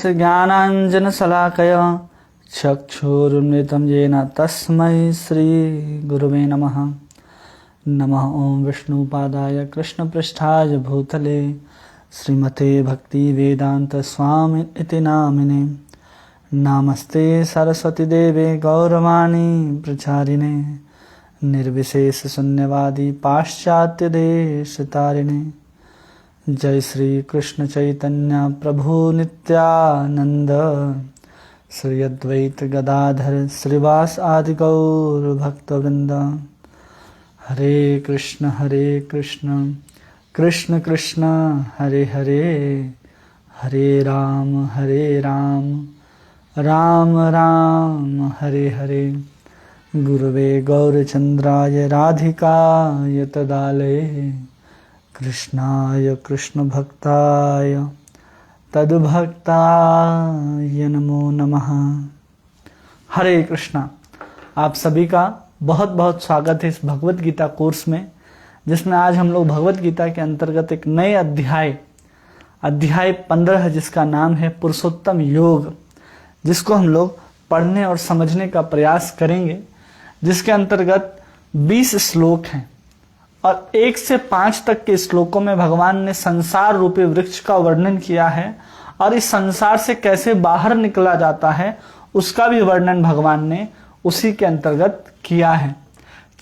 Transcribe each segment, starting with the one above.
ज्ञानाञ्जनशलाकया चक्षुरुन्मिलितं येन तस्मै श्रीगुरवे नमः। नमः ॐ विष्णुपादाय कृष्णपृष्ठाय भूतले श्रीमते भक्तिवेदान्तस्वामिनिति नामिने। नमस्ते सरस्वतीदेवे गौरवाणी प्रचारिणे निर्विशेषशून्यवादी पाश्चात्यदेशतारिणे। जय श्री कृष्ण चैतन्य प्रभु नित्यानंद श्री अद्वैत गदाधर श्रीवास आदि गौर भक्तवृंद। हरे कृष्ण कृष्ण कृष्ण हरे हरे, हरे राम राम राम हरे हरे। गुरुवे गौरचंद्राय राधिकाय तदालये कृष्णाय कृष्ण भक्ताय तद्भक्ताय नमो नमः। हरे कृष्णा। आप सभी का बहुत बहुत स्वागत है इस भगवत गीता कोर्स में, जिसमें आज हम लोग भगवत गीता के अंतर्गत एक नए अध्याय 15 जिसका नाम है पुरुषोत्तम योग, जिसको हम लोग पढ़ने और समझने का प्रयास करेंगे। जिसके अंतर्गत 20 श्लोक हैं और 1 से 5 तक के श्लोकों में भगवान ने संसार रूपी वृक्ष का वर्णन किया है और इस संसार से कैसे बाहर निकला जाता है उसका भी वर्णन भगवान ने उसी के अंतर्गत किया है।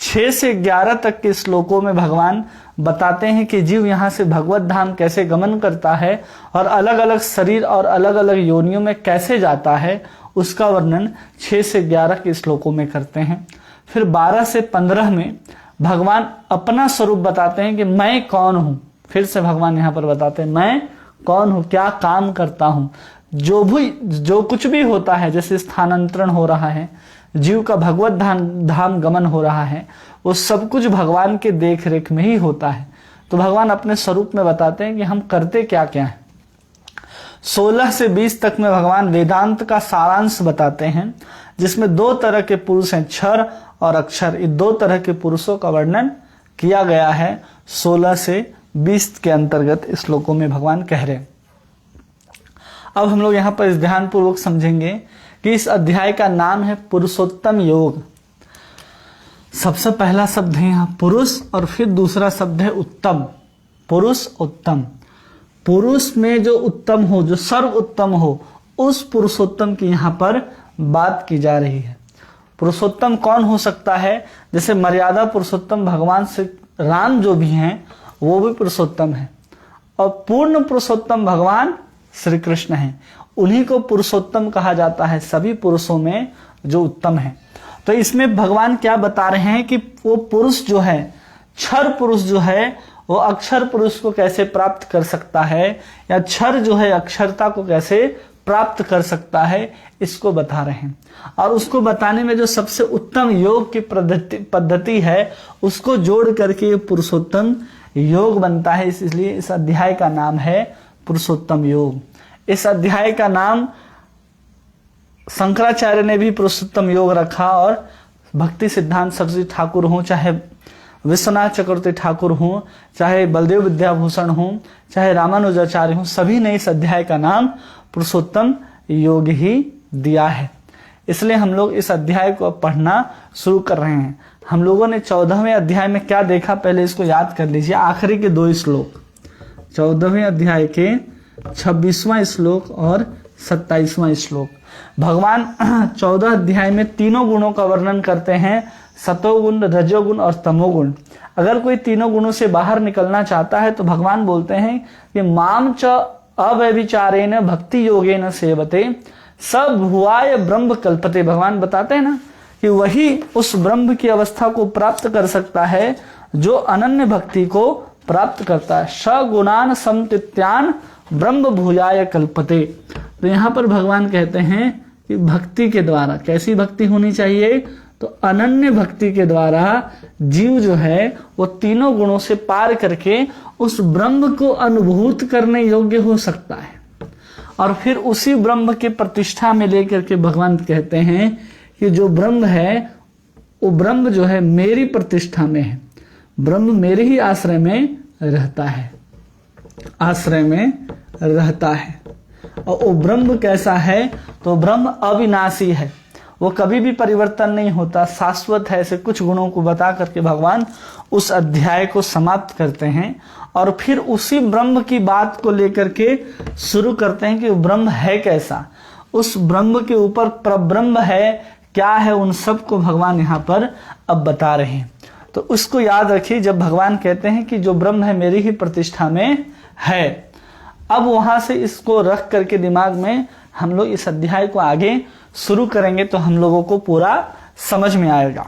6 से 11 तक के श्लोकों में भगवान बताते हैं कि जीव यहाँ से भगवत धाम कैसे गमन करता है और अलग अलग शरीर और अलग अलग योनियों में कैसे जाता है, उसका वर्णन 6 से 11 के श्लोकों में करते हैं। फिर 12 से 15 में भगवान अपना स्वरूप बताते हैं कि मैं कौन हूं। फिर से भगवान यहाँ पर बताते हैं मैं कौन हूं, क्या काम करता हूं। जो कुछ भी होता है, जैसे स्थानांतरण हो रहा है, जीव का भगवत धाम गमन हो रहा है, वो सब कुछ भगवान के देख रेख में ही होता है। तो भगवान अपने स्वरूप में बताते हैं कि हम करते क्या क्या है। 16 से 20 तक में भगवान वेदांत का सारांश बताते हैं, जिसमें 2 तरह के पुरुष हैं, क्षर और अक्षर। इन 2 तरह के पुरुषों का वर्णन किया गया है 16 से 20 के अंतर्गत श्लोकों में भगवान कह रहे हैं। अब हम लोग यहाँ पर इस ध्यान पूर्वक समझेंगे कि इस अध्याय का नाम है पुरुषोत्तम योग। सबसे पहला शब्द है यहाँ पुरुष और फिर दूसरा शब्द है उत्तम। पुरुष उत्तम, पुरुष में जो उत्तम हो, जो सर्व उत्तम हो, उस पुरुषोत्तम की यहाँ पर बात की जा रही है। पुरुषोत्तम कौन हो सकता है? जैसे मर्यादा पुरुषोत्तम भगवान श्री राम जो भी हैं वो भी पुरुषोत्तम है, और पूर्ण पुरुषोत्तम भगवान श्री कृष्ण हैं। उन्हीं को पुरुषोत्तम कहा जाता है, सभी पुरुषों में जो उत्तम है। तो इसमें भगवान क्या बता रहे हैं कि वो पुरुष जो है, क्षर पुरुष जो है, वो अक्षर पुरुष को कैसे प्राप्त कर सकता है, या क्षर जो है अक्षरता को कैसे प्राप्त कर सकता है, इसको बता रहे हैं। और उसको बताने में जो सबसे उत्तम योग की पद्धति है, उसको जोड़ करके पुरुषोत्तम योग बनता है। इसलिए इस अध्याय का नाम है पुरुषोत्तम योग। इस अध्याय का नाम शंकराचार्य ने भी पुरुषोत्तम योग रखा, और भक्ति सिद्धांत सरस्वती ठाकुर हो, चाहे विश्वनाथ चक्रवर्ती ठाकुर हो, चाहे बलदेव विद्याभूषण हो, चाहे रामानुजाचार्य हो, सभी ने इस अध्याय का नाम पुरुषोत्तम योग ही दिया है। इसलिए हम लोग इस अध्याय को पढ़ना शुरू कर रहे हैं। हम लोगों ने 14वें अध्याय में क्या देखा, पहले इसको याद कर लीजिए। आखिरी के 2 श्लोक, 14वें अध्याय के 26वां श्लोक और 27वां श्लोक। भगवान 14 अध्याय में तीनों गुणों का वर्णन करते हैं, सतोगुण, रजोगुण और तमोगुण। अगर कोई तीनों गुणों से बाहर निकलना चाहता है तो भगवान बोलते हैं कि माम च अव्यभिचारेण भक्ति योगेन सेवते सब भुवाय ब्रह्म कल्पते। भगवान बताते हैं ना कि वही उस ब्रह्म की अवस्था को प्राप्त कर सकता है जो अनन्य भक्ति को प्राप्त करता है। सगुणान समतित्यान ब्रह्म भूयाय कल्पते। तो यहाँ पर भगवान कहते हैं कि भक्ति के द्वारा, कैसी भक्ति होनी चाहिए, तो अनन्य भक्ति के द्वारा जीव जो है वो तीनों गुणों से पार करके उस ब्रह्म को अनुभूत करने योग्य हो सकता है। और फिर उसी ब्रह्म के प्रतिष्ठा में लेकर के भगवान कहते हैं कि जो ब्रह्म है वो ब्रह्म जो है मेरी प्रतिष्ठा में है, ब्रह्म मेरे ही आश्रय में रहता है, आश्रय में रहता है। और वो ब्रह्म कैसा है, तो ब्रह्म अविनाशी है, वो कभी भी परिवर्तन नहीं होता, शाश्वत है। ऐसे कुछ गुणों को बता करके भगवान उस अध्याय को समाप्त करते हैं और फिर उसी ब्रह्म की बात को लेकर के शुरू करते हैं कि वो ब्रह्म है कैसा, उस ब्रह्म के ऊपर परब्रह्म है क्या है, उन सब को भगवान यहाँ पर अब बता रहे हैं। तो उसको याद रखिए, जब भगवान कहते हैं कि जो ब्रह्म है मेरी ही प्रतिष्ठा में है, अब वहां से इसको रख करके दिमाग में हम लोग इस अध्याय को आगे शुरू करेंगे तो हम लोगों को पूरा समझ में आएगा।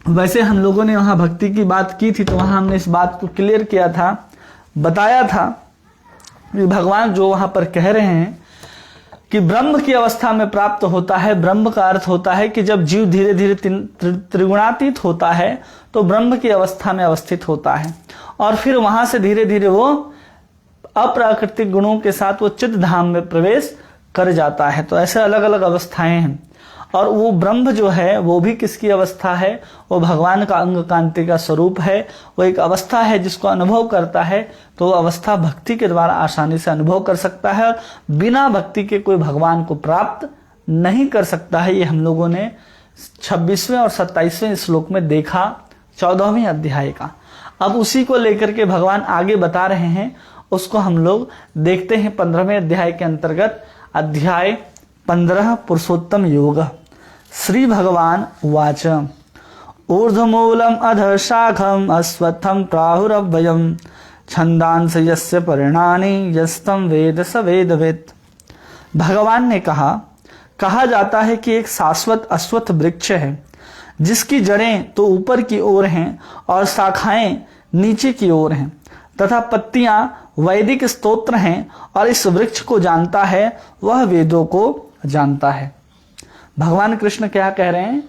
वैसे हम लोगों ने वहां भक्ति की बात की थी, तो वहां हमने इस बात को क्लियर किया था, बताया था कि भगवान जो वहां पर कह रहे हैं कि ब्रह्म की अवस्था में प्राप्त होता है। ब्रह्म का अर्थ होता है कि जब जीव धीरे धीरे त्रिगुणातीत होता है तो ब्रह्म की अवस्था में अवस्थित होता है और फिर वहां से धीरे धीरे वो अप्राकृतिक गुणों के साथ वो चित्त धाम में प्रवेश कर जाता है। तो ऐसे अलग अलग अवस्थाएं हैं और वो ब्रह्म जो है वो भी किसकी अवस्था है, वो भगवान का अंग कांति का स्वरूप है। वो एक अवस्था है जिसको अनुभव करता है तो वो अवस्था भक्ति के द्वारा आसानी से अनुभव कर सकता है और बिना भक्ति के कोई भगवान को प्राप्त नहीं कर सकता है। ये हम लोगों ने 26वें और 27वें श्लोक में देखा 14वें अध्याय का। अब उसी को लेकर के भगवान आगे बता रहे हैं, उसको हम लोग देखते हैं 15वें अध्याय के अंतर्गत। अध्याय 15 पुरुषोत्तम योग। श्री भगवान उवाच ऊर्ध्वमूलम अधः शाखम अश्वत्थम प्राहुरव्ययम छंदांस यस्य परिणानि यस्तम वेद स वेदवेत्। भगवान ने कहा जाता है कि एक शाश्वत अश्वत्थ वृक्ष है जिसकी जड़ें तो ऊपर की ओर हैं और शाखाएं नीचे की ओर हैं तथा पत्तियां वैदिक स्तोत्र हैं और इस वृक्ष को जानता है वह वेदों को जानता है। भगवान कृष्ण क्या कह रहे हैं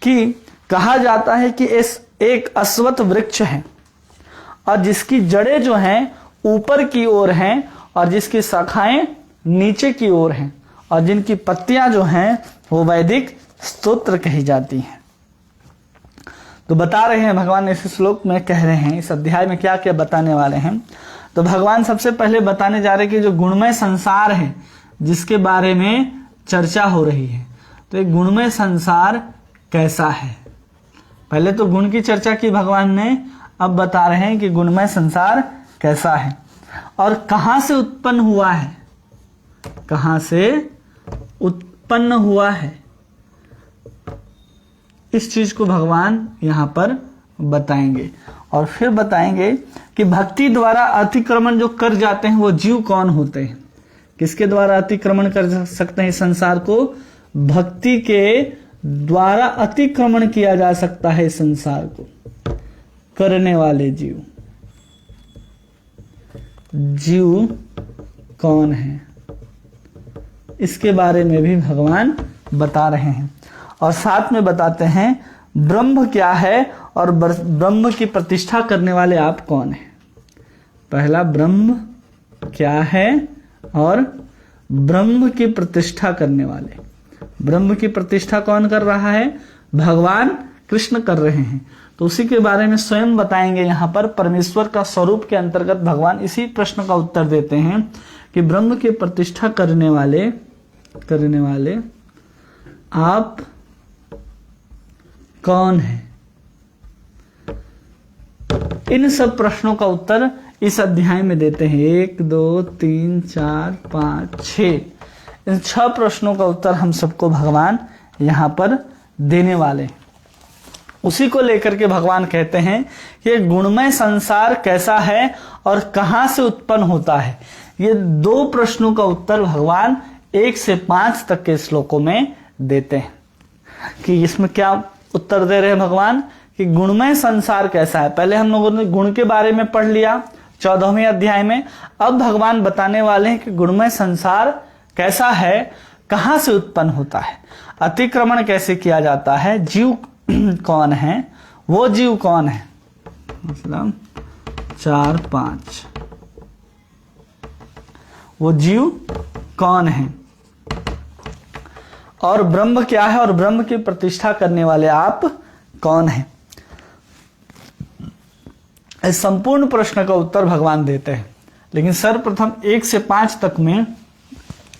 कि कहा जाता है कि इस एक अश्वत्थ वृक्ष है और जिसकी जड़ें जो हैं ऊपर की ओर हैं और जिसकी शाखाएं नीचे की ओर हैं और जिनकी पत्तियां जो हैं वो वैदिक स्तोत्र कही जाती हैं। तो बता रहे हैं भगवान इस श्लोक में कह रहे हैं इस अध्याय में क्या क्या बताने वाले हैं। तो भगवान सबसे पहले बताने जा रहे हैं कि जो गुणमय संसार है जिसके बारे में चर्चा हो रही है, तो एक गुणमय संसार कैसा है। पहले तो गुण की चर्चा की भगवान ने, अब बता रहे हैं कि गुणमय संसार कैसा है और कहां से उत्पन्न हुआ है, कहां से उत्पन्न हुआ है, इस चीज को भगवान यहां पर बताएंगे। और फिर बताएंगे कि भक्ति द्वारा अतिक्रमण जो कर जाते हैं वो जीव कौन होते हैं, किसके द्वारा अतिक्रमण कर सकते हैं संसार को, भक्ति के द्वारा अतिक्रमण किया जा सकता है संसार को करने वाले जीव। जीव कौन है इसके बारे में भी भगवान बता रहे हैं और साथ में बताते हैं ब्रह्म क्या है और ब्रह्म की प्रतिष्ठा करने वाले आप कौन हैं। पहला ब्रह्म क्या है और ब्रह्म की प्रतिष्ठा करने वाले। ब्रह्म की प्रतिष्ठा कौन कर रहा है, भगवान कृष्ण कर रहे हैं। तो उसी के बारे में स्वयं बताएंगे। यहाँ पर परमेश्वर का स्वरूप के अंतर्गत भगवान इसी प्रश्न का उत्तर देते हैं कि ब्रह्म की प्रतिष्ठा करने वाले आप कौन हैं। इन सब प्रश्नों का उत्तर इस अध्याय में देते हैं। 1 2 3 4 5 6 इन 6 प्रश्नों का उत्तर हम सबको भगवान यहां पर देने वाले हैं। उसी को लेकर के भगवान कहते हैं कि गुणमय संसार कैसा है और कहां से उत्पन्न होता है। ये 2 प्रश्नों का उत्तर भगवान 1 से 5 तक के श्लोकों में देते हैं कि इसमें क्या उत्तर दे रहे हैं भगवान कि गुणमय संसार कैसा है। पहले हम लोगों ने गुण के बारे में पढ़ लिया 14वें अध्याय में। अब भगवान बताने वाले हैं कि गुणमय संसार कैसा है, कहां से उत्पन्न होता है, अतिक्रमण कैसे किया जाता है, जीव कौन है, वो जीव कौन है। मतलब 4 5 वो जीव कौन है और ब्रह्म क्या है और ब्रह्म की प्रतिष्ठा करने वाले आप कौन हैं। इस संपूर्ण प्रश्न का उत्तर भगवान देते हैं। लेकिन सर्वप्रथम 1 से 5 तक में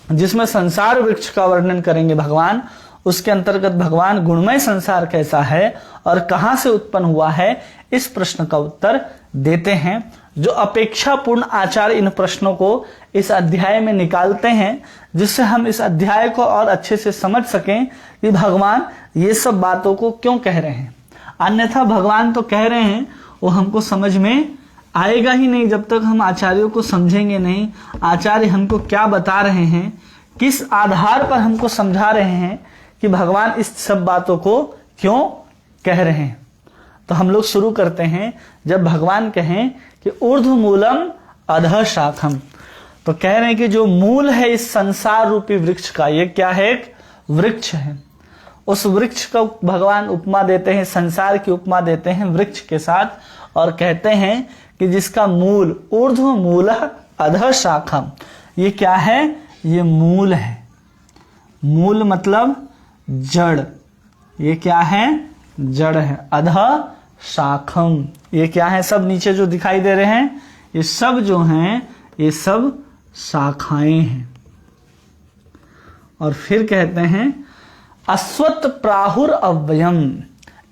जिसमें संसार वृक्ष का वर्णन करेंगे भगवान, उसके अंतर्गत भगवान गुणमय संसार कैसा है और कहां से उत्पन्न हुआ है, इस प्रश्न का उत्तर देते हैं। जो अपेक्षापूर्ण आचार्य इन प्रश्नों को इस अध्याय में निकालते हैं, जिससे हम इस अध्याय को और अच्छे से समझ सकें कि भगवान ये सब बातों को क्यों कह रहे हैं। अन्यथा भगवान तो कह रहे हैं, वो हमको समझ में आएगा ही नहीं जब तक हम आचार्यों को समझेंगे नहीं। आचार्य हमको क्या बता रहे हैं, किस आधार पर हमको समझा रहे हैं कि भगवान इस सब बातों को क्यों कह रहे हैं। तो हम लोग शुरू करते हैं। जब भगवान कहें कि ऊर्ध्व मूलम अधः शाखम, तो कह रहे हैं कि जो मूल है इस संसार रूपी वृक्ष का, ये क्या है, एक वृक्ष है। उस वृक्ष को भगवान उपमा देते हैं, संसार की उपमा देते हैं वृक्ष के साथ, और कहते हैं कि जिसका मूल ऊर्ध्व मूल अधः शाखम, ये क्या है, ये मूल है। मूल मतलब जड़, ये क्या है, जड़ है। अधः शाखम, ये क्या है, सब नीचे जो दिखाई दे रहे हैं ये सब जो हैं ये सब शाखाएं हैं। और फिर कहते हैं अश्वत्थ प्राहुर अव्ययम,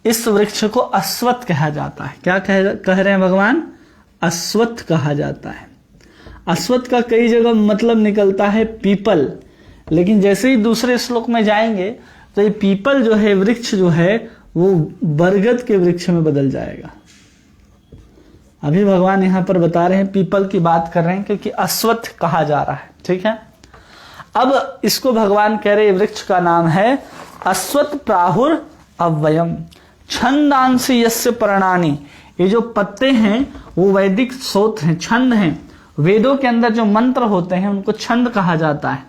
इस वृक्ष को अश्वत्थ कहा जाता है। क्या कह रहे हैं भगवान, अश्वत्थ कहा जाता है। अश्वत्थ का कई जगह मतलब निकलता है पीपल, लेकिन जैसे ही दूसरे श्लोक में जाएंगे तो ये पीपल जो है, वृक्ष जो है, वो बरगद के वृक्ष में बदल जाएगा। अभी भगवान यहां पर बता रहे हैं, पीपल की बात कर रहे हैं क्योंकि अश्वत्थ कहा जा रहा है। ठीक है, अब इसको भगवान कह रहे वृक्ष का नाम है अश्वत्थ प्राहुर अव्ययम छंदांसी यस्य पर्णानि। ये जो पत्ते हैं वो वैदिक स्रोत हैं, छंद हैं। वेदों के अंदर जो मंत्र होते हैं उनको छंद कहा जाता है,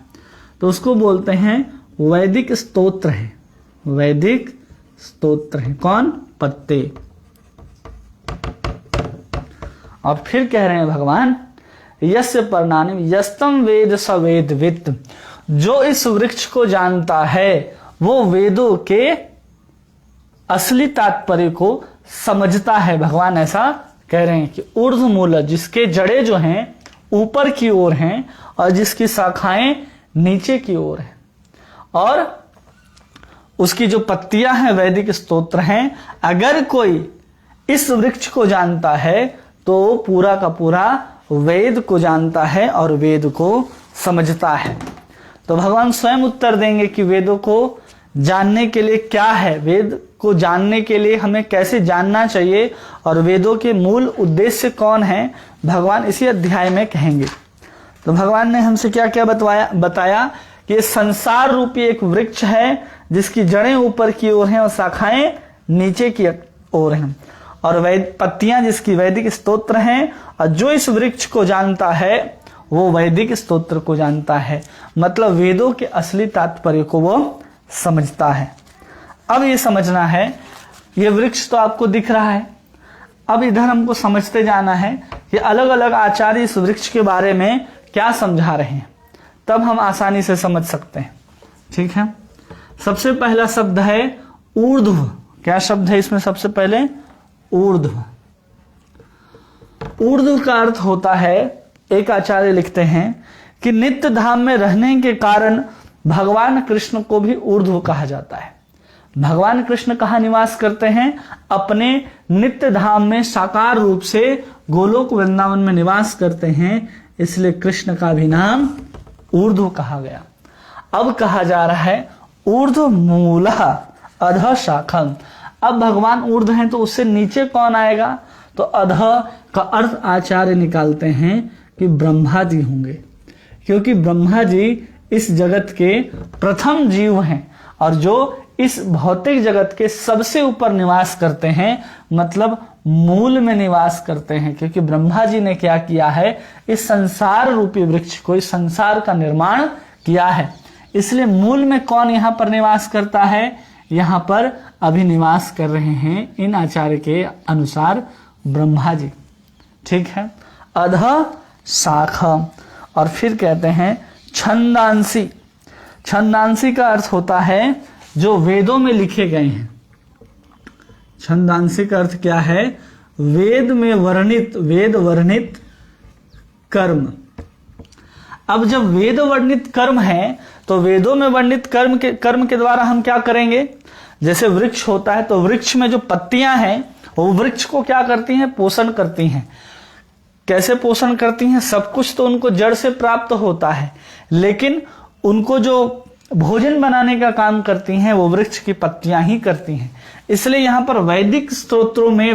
तो उसको बोलते हैं वैदिक स्तोत्र है। वैदिक स्तोत्र है कौन, पत्ते। और फिर कह रहे हैं भगवान यस्य पर्णानि यस्तम वेद स वेदवित्, जो इस वृक्ष को जानता है वो वेदों के असली तात्पर्य को समझता है। भगवान ऐसा कह रहे हैं कि ऊर्ध्व मूल, जिसके जड़े जो हैं ऊपर की ओर हैं और जिसकी शाखाएं नीचे की ओर हैं, और उसकी जो पत्तियां हैं वैदिक स्तोत्र हैं। अगर कोई इस वृक्ष को जानता है तो पूरा का पूरा वेद को जानता है और वेद को समझता है। तो भगवान स्वयं उत्तर देंगे कि वेदों को जानने के लिए क्या है, वेद को जानने के लिए हमें कैसे जानना चाहिए और वेदों के मूल उद्देश्य कौन है, भगवान इसी अध्याय में कहेंगे। तो भगवान ने हमसे क्या क्या बताया कि ये संसार रूपी एक वृक्ष है जिसकी जड़ें ऊपर की ओर हैं और शाखाएं नीचे की ओर हैं, और पत्तियां जिसकी वैदिक स्तोत्र हैं। और जो इस वृक्ष को जानता है वो वैदिक स्तोत्र को जानता है, मतलब वेदों के असली तात्पर्य को वो समझता है। अब ये समझना है, ये वृक्ष तो आपको दिख रहा है, अब इधर हमको समझते जाना है कि अलग अलग आचार्य इस वृक्ष के बारे में क्या समझा रहे हैं, तब हम आसानी से समझ सकते हैं। ठीक है, सबसे पहला शब्द है ऊर्ध्व। क्या शब्द है इसमें, सबसे पहले ऊर्ध्व। ऊर्ध्व का अर्थ होता है, एक आचार्य लिखते हैं कि नित्य धाम में रहने के कारण भगवान कृष्ण को भी ऊर्ध्व कहा जाता है। भगवान कृष्ण कहाँ निवास करते हैं, अपने नित्य धाम में साकार रूप से गोलोक वृंदावन में निवास करते हैं, इसलिए कृष्ण का भी नाम ऊर्ध्व कहा गया। अब कहा जा रहा है ऊर्ध्व मूलः अधः शाखम। अब भगवान ऊर्ध्व हैं तो उससे नीचे कौन आएगा, तो अधः का अर्थ आचार्य निकालते हैं कि ब्रह्मा जी होंगे, क्योंकि ब्रह्मा जी इस जगत के प्रथम जीव हैं और जो इस भौतिक जगत के सबसे ऊपर निवास करते हैं, मतलब मूल में निवास करते हैं। क्योंकि ब्रह्मा जी ने क्या किया है, इस संसार रूपी वृक्ष को, इस संसार का निर्माण किया है, इसलिए मूल में कौन यहाँ पर निवास करता है, यहाँ पर अभी निवास कर रहे हैं इन आचार्य के अनुसार ब्रह्मा जी। ठीक है, अधः शाखा। और फिर कहते हैं छंदांसी। छंदांसी का अर्थ होता है जो वेदों में लिखे गए हैं। छंदांसी का अर्थ क्या है, वेद में वर्णित, वेद वर्णित कर्म। अब जब वेद वर्णित कर्म है तो वेदों में वर्णित कर्म के द्वारा हम क्या करेंगे? जैसे वृक्ष होता है तो वृक्ष में जो पत्तियां हैं वो वृक्ष को क्या करती हैं? पोषण करती हैं। कैसे पोषण करती हैं? सब कुछ तो उनको जड़ से प्राप्त होता है, लेकिन उनको जो भोजन बनाने का काम करती हैं वो वृक्ष की पत्तियां ही करती हैं। इसलिए यहां पर वैदिक स्तोत्रों में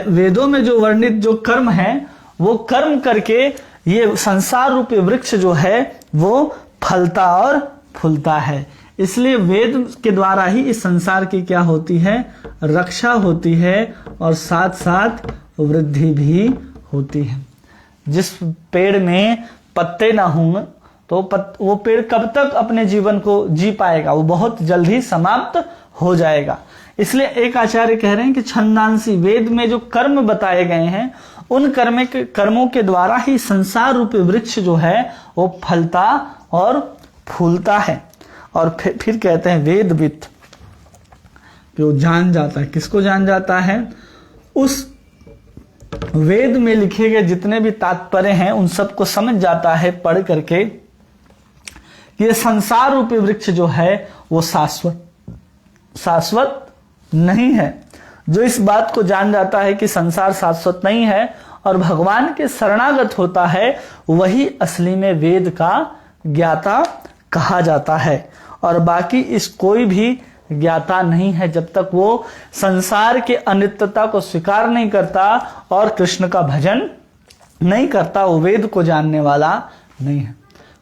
वेदों में जो वर्णित जो कर्म है वो कर्म करके ये संसार रूपी वृक्ष जो है वो फलता और फूलता है। इसलिए वेद के द्वारा ही इस संसार की क्या होती है? रक्षा होती है और साथ साथ वृद्धि भी होती है। जिस पेड़ में पत्ते ना हों तो वो पेड़ कब तक अपने जीवन को जी पाएगा? वो बहुत जल्द ही समाप्त हो जाएगा। इसलिए एक आचार्य कह रहे हैं कि छंदांसी, वेद में जो कर्म बताए गए हैं उन कर्मों के द्वारा ही संसार रूपी वृक्ष जो है वो फलता और फूलता है। और फिर कहते हैं वेदवित, कि वो जान जाता है। किसको जान जाता है? उस वेद में लिखे गए जितने भी तात्पर्य हैं उन सबको समझ जाता है पढ़ करके कि ये संसार रूपी वृक्ष जो है वो शाश्वत नहीं है। जो इस बात को जान जाता है कि संसार शाश्वत नहीं है और भगवान के शरणागत होता है, वही असली में वेद का ज्ञाता कहा जाता है। और बाकी इस कोई भी ज्ञाता नहीं है जब तक वो संसार के अनित्यता को स्वीकार नहीं करता और कृष्ण का भजन नहीं करता, वो वेद को जानने वाला नहीं है।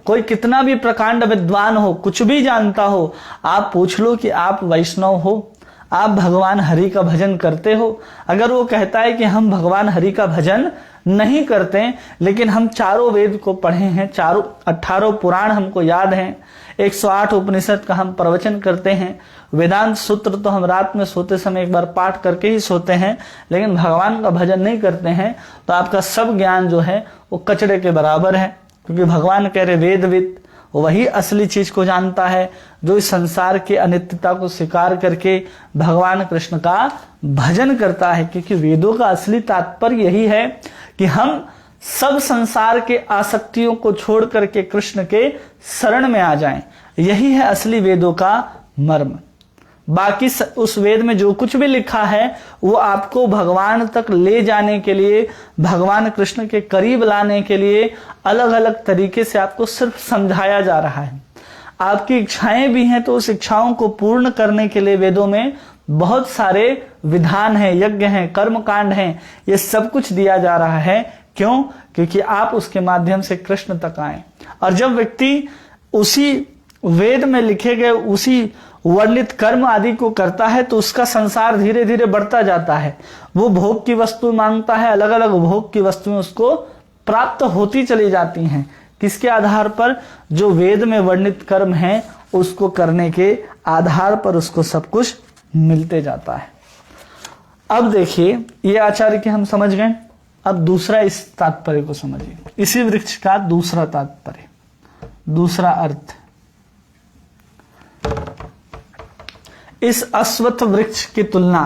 कोई कितना भी प्रकांड विद्वान हो, कुछ भी जानता हो, आप पूछ लो कि आप वैष्णव हो, आप भगवान हरि का भजन करते हो? अगर वो कहता है कि हम भगवान हरि का भजन नहीं करते लेकिन हम चारों वेद को पढ़े हैं, 18 पुराण हमको याद हैं, 108 उपनिषद का हम प्रवचन करते हैं, वेदांत सूत्र तो हम रात में सोते समय एक बार पाठ करके ही सोते हैं, लेकिन भगवान का भजन नहीं करते हैं, तो आपका सब ज्ञान जो है वो कचड़े के बराबर है। क्योंकि भगवान कह रहे वेदविद, वही असली चीज को जानता है जो इस संसार के अनित्यता को स्वीकार करके भगवान कृष्ण का भजन करता है। क्योंकि वेदों का असली तात्पर्य यही है कि हम सब संसार के आसक्तियों को छोड़ करके कृष्ण के शरण में आ जाएं। यही है असली वेदों का मर्म। बाकी उस वेद में जो कुछ भी लिखा है वो आपको भगवान तक ले जाने के लिए, भगवान कृष्ण के करीब लाने के लिए अलग अलग तरीके से आपको सिर्फ समझाया जा रहा है। आपकी इच्छाएं भी हैं तो उस इच्छाओं को पूर्ण करने के लिए वेदों में बहुत सारे विधान हैं, यज्ञ हैं, कर्म कांड हैं, ये सब कुछ दिया जा रहा है। क्यों? क्योंकि आप उसके माध्यम से कृष्ण तक आए। और जब व्यक्ति उसी वेद में लिखे गए उसी वर्णित कर्म आदि को करता है तो उसका संसार धीरे धीरे बढ़ता जाता है। वो भोग की वस्तु मांगता है, अलग अलग भोग की वस्तुएं उसको प्राप्त होती चली जाती हैं। किसके आधार पर? जो वेद में वर्णित कर्म है उसको करने के आधार पर उसको सब कुछ मिलते जाता है। अब देखिए, ये आचार्य के हम समझ गए। अब दूसरा इस तात्पर्य को समझिए, इसी वृक्ष का दूसरा तात्पर्य, दूसरा अर्थ। इस अश्वत्थ वृक्ष की तुलना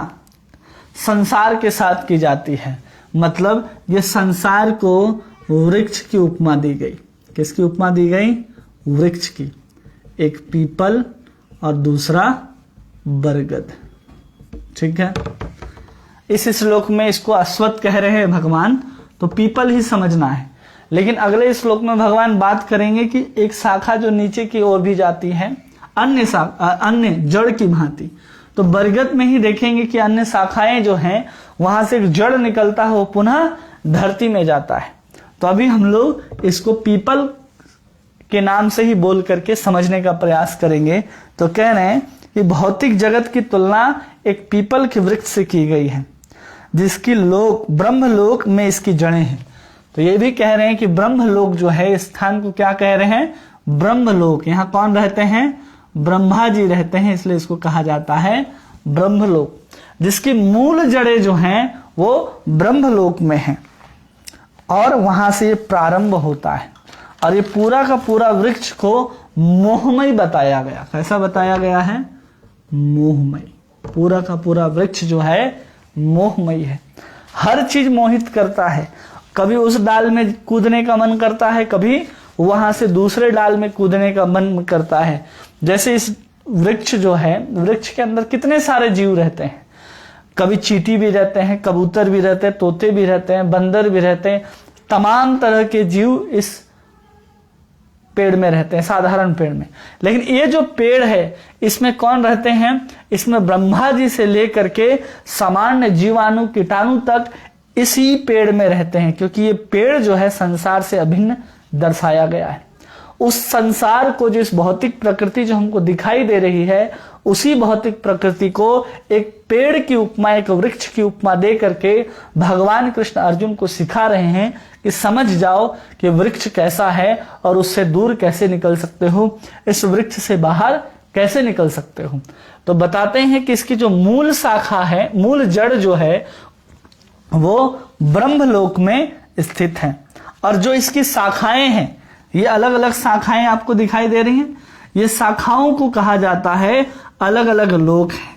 संसार के साथ की जाती है। मतलब ये संसार को वृक्ष की उपमा दी गई। किसकी उपमा दी गई? वृक्ष की। एक पीपल और दूसरा बरगद। ठीक है, इस श्लोक में इसको अश्वत्थ कह रहे हैं भगवान, तो पीपल ही समझना है। लेकिन अगले श्लोक में भगवान बात करेंगे कि एक शाखा जो नीचे की ओर भी जाती है, अन्य जड़ की भांति। तो बरगद में ही देखेंगे कि अन्य शाखाएं जो हैं वहां से एक जड़ निकलता है, वो पुनः धरती में जाता है। तो अभी हम लोग इसको पीपल के नाम से ही बोल करके समझने का प्रयास करेंगे। तो कह रहे हैं कि भौतिक जगत की तुलना एक पीपल के वृक्ष से की गई है, जिसकी ब्रह्मलोक में इसकी जड़ें हैं। तो ये भी कह रहे हैं कि ब्रह्मलोक जो है, स्थान को क्या कह रहे हैं? ब्रह्मलोक। यहाँ कौन रहते हैं? ब्रह्मा जी रहते हैं, इसलिए इसको कहा जाता है ब्रह्मलोक, जिसकी मूल जड़ें जो हैं वो ब्रह्मलोक में हैं और वहां से ये प्रारंभ होता है। और ये पूरा का पूरा वृक्ष को मोहमय बताया गया। कैसा बताया गया है? मोहमय। पूरा का पूरा वृक्ष जो है मोहमय है। हर चीज मोहित करता है। कभी उस डाल में कूदने का मन करता है, कभी वहां से दूसरे डाल में कूदने का मन करता है। जैसे इस वृक्ष जो है, वृक्ष के अंदर कितने सारे जीव रहते हैं, कभी चींटी भी रहते हैं, कबूतर भी रहते हैं, तोते भी रहते हैं, बंदर भी रहते हैं, तमाम तरह के जीव इस पेड़ में रहते हैं, साधारण पेड़ में। लेकिन ये जो पेड़ है इसमें कौन रहते हैं? इसमें ब्रह्मा जी से लेकर के सामान्य जीवाणु कीटाणु तक इसी पेड़ में रहते हैं, क्योंकि ये पेड़ जो है संसार से अभिन्न दर्शाया गया है। उस संसार को, जो इस भौतिक प्रकृति जो हमको दिखाई दे रही है, उसी भौतिक प्रकृति को एक पेड़ की उपमा, एक वृक्ष की उपमा दे करके भगवान कृष्ण अर्जुन को सिखा रहे हैं कि समझ जाओ कि वृक्ष कैसा है और उससे दूर कैसे निकल सकते हो, इस वृक्ष से बाहर कैसे निकल सकते हो। तो बताते हैं कि इसकी जो मूल शाखा है, मूल जड़ जो है, वो ब्रह्मलोक में स्थित है। और जो इसकी शाखाएं हैं, ये अलग अलग शाखाएं आपको दिखाई दे रही हैं, ये शाखाओं को कहा जाता है अलग अलग लोक हैं।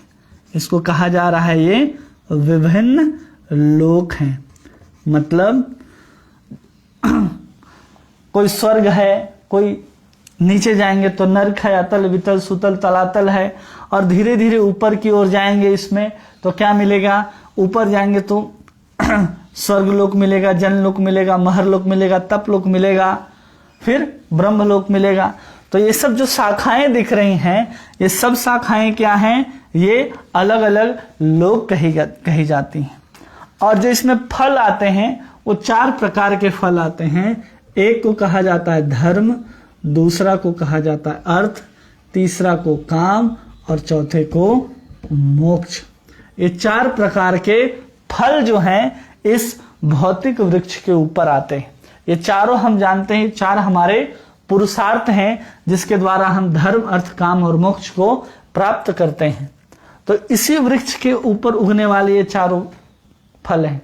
इसको कहा जा रहा है ये विभिन्न लोक हैं। मतलब कोई स्वर्ग है, कोई नीचे जाएंगे तो नरक है, अतल वितल सुतल तलातल है, और धीरे धीरे ऊपर की ओर जाएंगे इसमें तो क्या मिलेगा? ऊपर जाएंगे तो स्वर्ग लोक मिलेगा, जन लोक मिलेगा, महर लोक मिलेगा, तप लोक मिलेगा, फिर ब्रह्म लोक मिलेगा। तो ये सब जो शाखाएं दिख रही हैं, ये सब शाखाएं क्या हैं? ये अलग अलग लोक कही जाती हैं। और जो इसमें फल आते हैं वो 4 प्रकार के फल आते हैं। एक को कहा जाता है धर्म, दूसरा को कहा जाता है अर्थ, तीसरा को काम और चौथे को मोक्ष। ये 4 प्रकार के फल जो हैं इस भौतिक वृक्ष के ऊपर आते हैं। ये चारों हम जानते हैं, 4 हमारे पुरुषार्थ हैं जिसके द्वारा हम धर्म, अर्थ, काम और मोक्ष को प्राप्त करते हैं। तो इसी वृक्ष के ऊपर उगने वाले ये चारों फल हैं,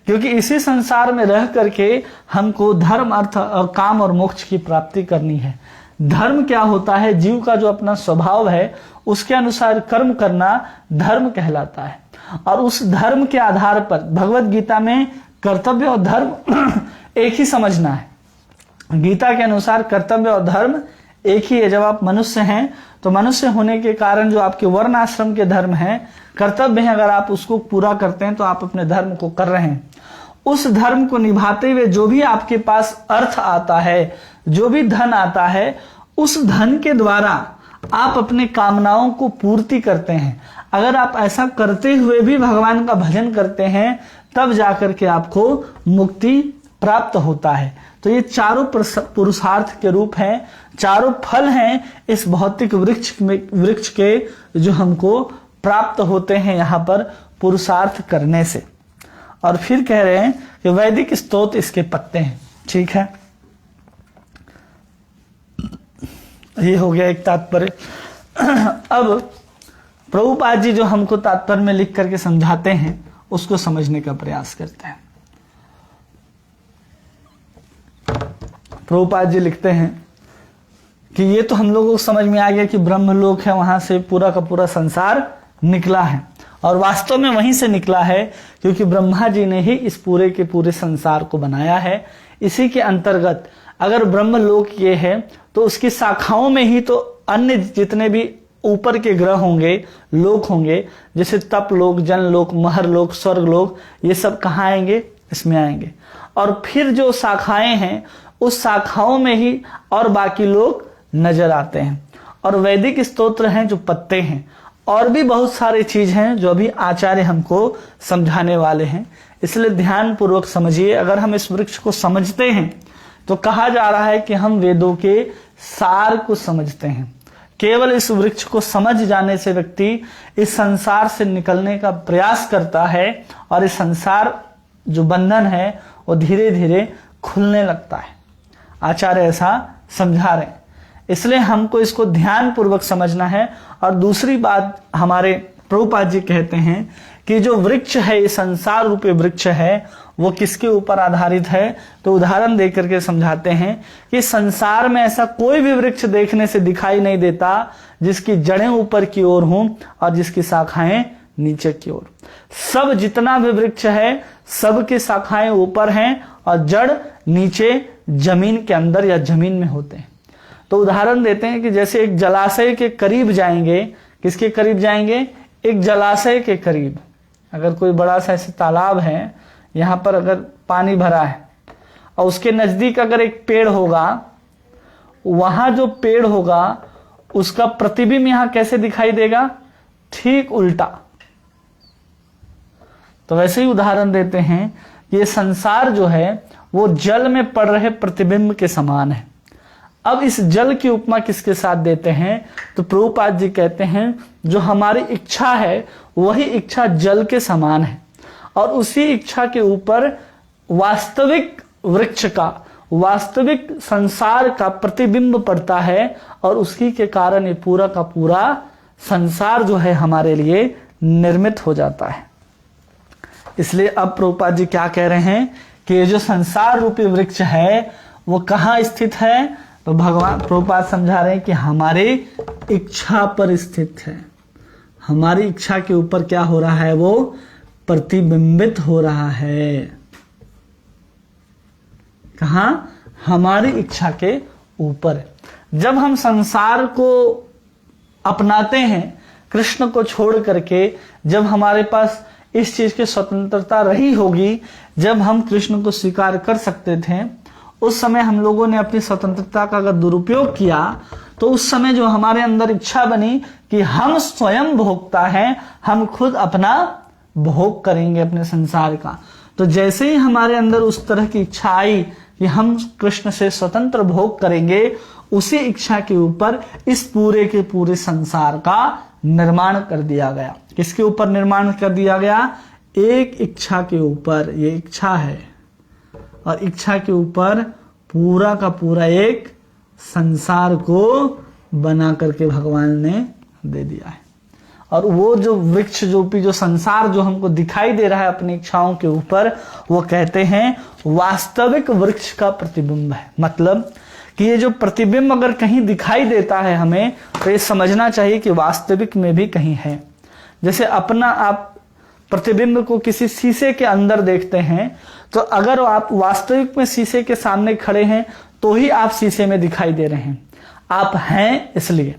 क्योंकि इसी संसार में रह करके हमको धर्म, अर्थ और काम और मोक्ष की प्राप्ति करनी है। धर्म क्या होता है? जीव का जो अपना स्वभाव है उसके अनुसार कर्म करना धर्म कहलाता है। और उस धर्म के आधार पर भगवत गीता में कर्तव्य और धर्म एक ही समझना है। गीता के अनुसार कर्तव्य और धर्म एक ही है। जब आप मनुष्य हैं तो मनुष्य होने के कारण जो आपके वर्ण आश्रम के धर्म हैं, कर्तव्य हैं, अगर आप उसको पूरा करते हैं तो आप अपने धर्म को कर रहे हैं। उस धर्म को निभाते हुए जो भी आपके पास अर्थ आता है, जो भी धन आता है, उस धन के द्वारा आप अपने कामनाओं को पूर्ति करते हैं। अगर आप ऐसा करते हुए भी भगवान का भजन करते हैं तब जाकर के आपको मुक्ति प्राप्त होता है। तो ये चारों पुरुषार्थ के रूप हैं, चारों फल हैं इस भौतिक वृक्ष के, जो हमको प्राप्त होते हैं यहाँ पर पुरुषार्थ करने से। और फिर कह रहे हैं कि वैदिक स्तोत्र इसके पत्ते हैं। ठीक है, ये हो गया एक तात्पर्य। अब प्रभुपाद जी जो हमको तात्पर्य में लिख करके समझाते हैं उसको समझने का प्रयास करते हैं। प्रभुपाद जी लिखते हैं कि ये तो हम लोगों को समझ में आ गया कि ब्रह्मलोक है, वहां से पूरा का पूरा संसार निकला है, और वास्तव में वहीं से निकला है क्योंकि ब्रह्मा जी ने ही इस पूरे के पूरे संसार को बनाया है। इसी के अंतर्गत अगर ब्रह्मलोक ये है तो उसकी शाखाओं में ही तो अन्य जितने भी ऊपर के ग्रह होंगे, लोक होंगे, जैसे तप लोक, जन लोक, महर लोक, स्वर्ग लोक, ये सब कहाँ आएंगे? इसमें आएंगे। और फिर जो शाखाएं हैं उस शाखाओं में ही और बाकी लोग नजर आते हैं। और वैदिक स्तोत्र हैं जो पत्ते हैं, और भी बहुत सारी चीज हैं जो अभी आचार्य हमको समझाने वाले हैं। इसलिए ध्यान पूर्वक समझिए। अगर हम इस वृक्ष को समझते हैं तो कहा जा रहा है कि हम वेदों के सार को समझते हैं। केवल इस वृक्ष को समझ जाने से व्यक्ति इस संसार से निकलने का प्रयास करता है, और इस संसार जो बंधन है वो धीरे धीरे खुलने लगता है। आचार्य ऐसा समझा रहे हैं, इसलिए हमको इसको ध्यान पूर्वक समझना है। और दूसरी बात हमारे प्रभुपाद जी कहते हैं कि जो वृक्ष है, ये संसार रूपी वृक्ष है, वो किसके ऊपर आधारित है? तो उदाहरण देकर के समझाते हैं कि संसार में ऐसा कोई भी वृक्ष देखने से दिखाई नहीं देता जिसकी जड़ें ऊपर की ओर हों और जिसकी शाखाएं नीचे की ओर। सब जितना भी वृक्ष है सबकी शाखाएं ऊपर हैं और जड़ नीचे जमीन के अंदर या जमीन में होते हैं। तो उदाहरण देते हैं कि जैसे एक जलाशय के करीब जाएंगे, किसके करीब जाएंगे? एक जलाशय के करीब। अगर कोई बड़ा सा ऐसे तालाब है, यहाँ पर अगर पानी भरा है और उसके नजदीक अगर एक पेड़ होगा, वहां जो पेड़ होगा उसका प्रतिबिंब यहां कैसे दिखाई देगा? ठीक उल्टा। तो वैसे ही उदाहरण देते हैं, ये संसार जो है वो जल में पड़ रहे प्रतिबिंब के समान है। अब इस जल की उपमा किसके साथ देते हैं? तो प्रभुपाद जी कहते हैं जो हमारी इच्छा है वही इच्छा जल के समान है और उसी इच्छा के ऊपर वास्तविक वृक्ष का, वास्तविक संसार का प्रतिबिंब पड़ता है और उसी के कारण ये पूरा का पूरा संसार जो है हमारे लिए निर्मित हो जाता है। इसलिए अब प्रभुपाद जी क्या कह रहे हैं कि ये जो संसार रूपी वृक्ष है वो कहाँ स्थित है? तो भगवान प्रभुपाद समझा रहे हैं कि हमारी इच्छा पर स्थित है। हमारी इच्छा के ऊपर क्या हो रहा है? वो प्रतिबिंबित हो रहा है। कहाँ? हमारी इच्छा के ऊपर। जब हम संसार को अपनाते हैं कृष्ण को छोड़ करके, जब हमारे पास इस चीज की स्वतंत्रता रही होगी, जब हम कृष्ण को स्वीकार कर सकते थे, उस समय हम लोगों ने अपनी स्वतंत्रता का अगर दुरुपयोग किया तो उस समय जो हमारे अंदर इच्छा बनी कि हम स्वयं भोक्ता हैं, हम खुद अपना भोग करेंगे अपने संसार का। तो जैसे ही हमारे अंदर उस तरह की इच्छा आई कि हम कृष्ण से स्वतंत्र भोग करेंगे, उसी इच्छा के ऊपर इस पूरे के पूरे संसार का निर्माण कर दिया गया। किसके ऊपर निर्माण कर दिया गया? एक इच्छा के ऊपर। ये इच्छा है और इच्छा के ऊपर पूरा का पूरा एक संसार को बना करके भगवान ने दे दिया है। और वो जो वृक्ष जो संसार जो हमको दिखाई दे रहा है अपनी इच्छाओं के ऊपर, वो कहते हैं वास्तविक वृक्ष का प्रतिबिंब है। मतलब कि ये जो प्रतिबिंब अगर कहीं दिखाई देता है हमें, तो ये समझना चाहिए कि वास्तविक में भी कहीं है। जैसे अपना आप प्रतिबिंब को किसी शीशे के अंदर देखते हैं, तो अगर आप वास्तविक में शीशे के सामने खड़े हैं तो ही आप शीशे में दिखाई दे रहे हैं, आप हैं इसलिए।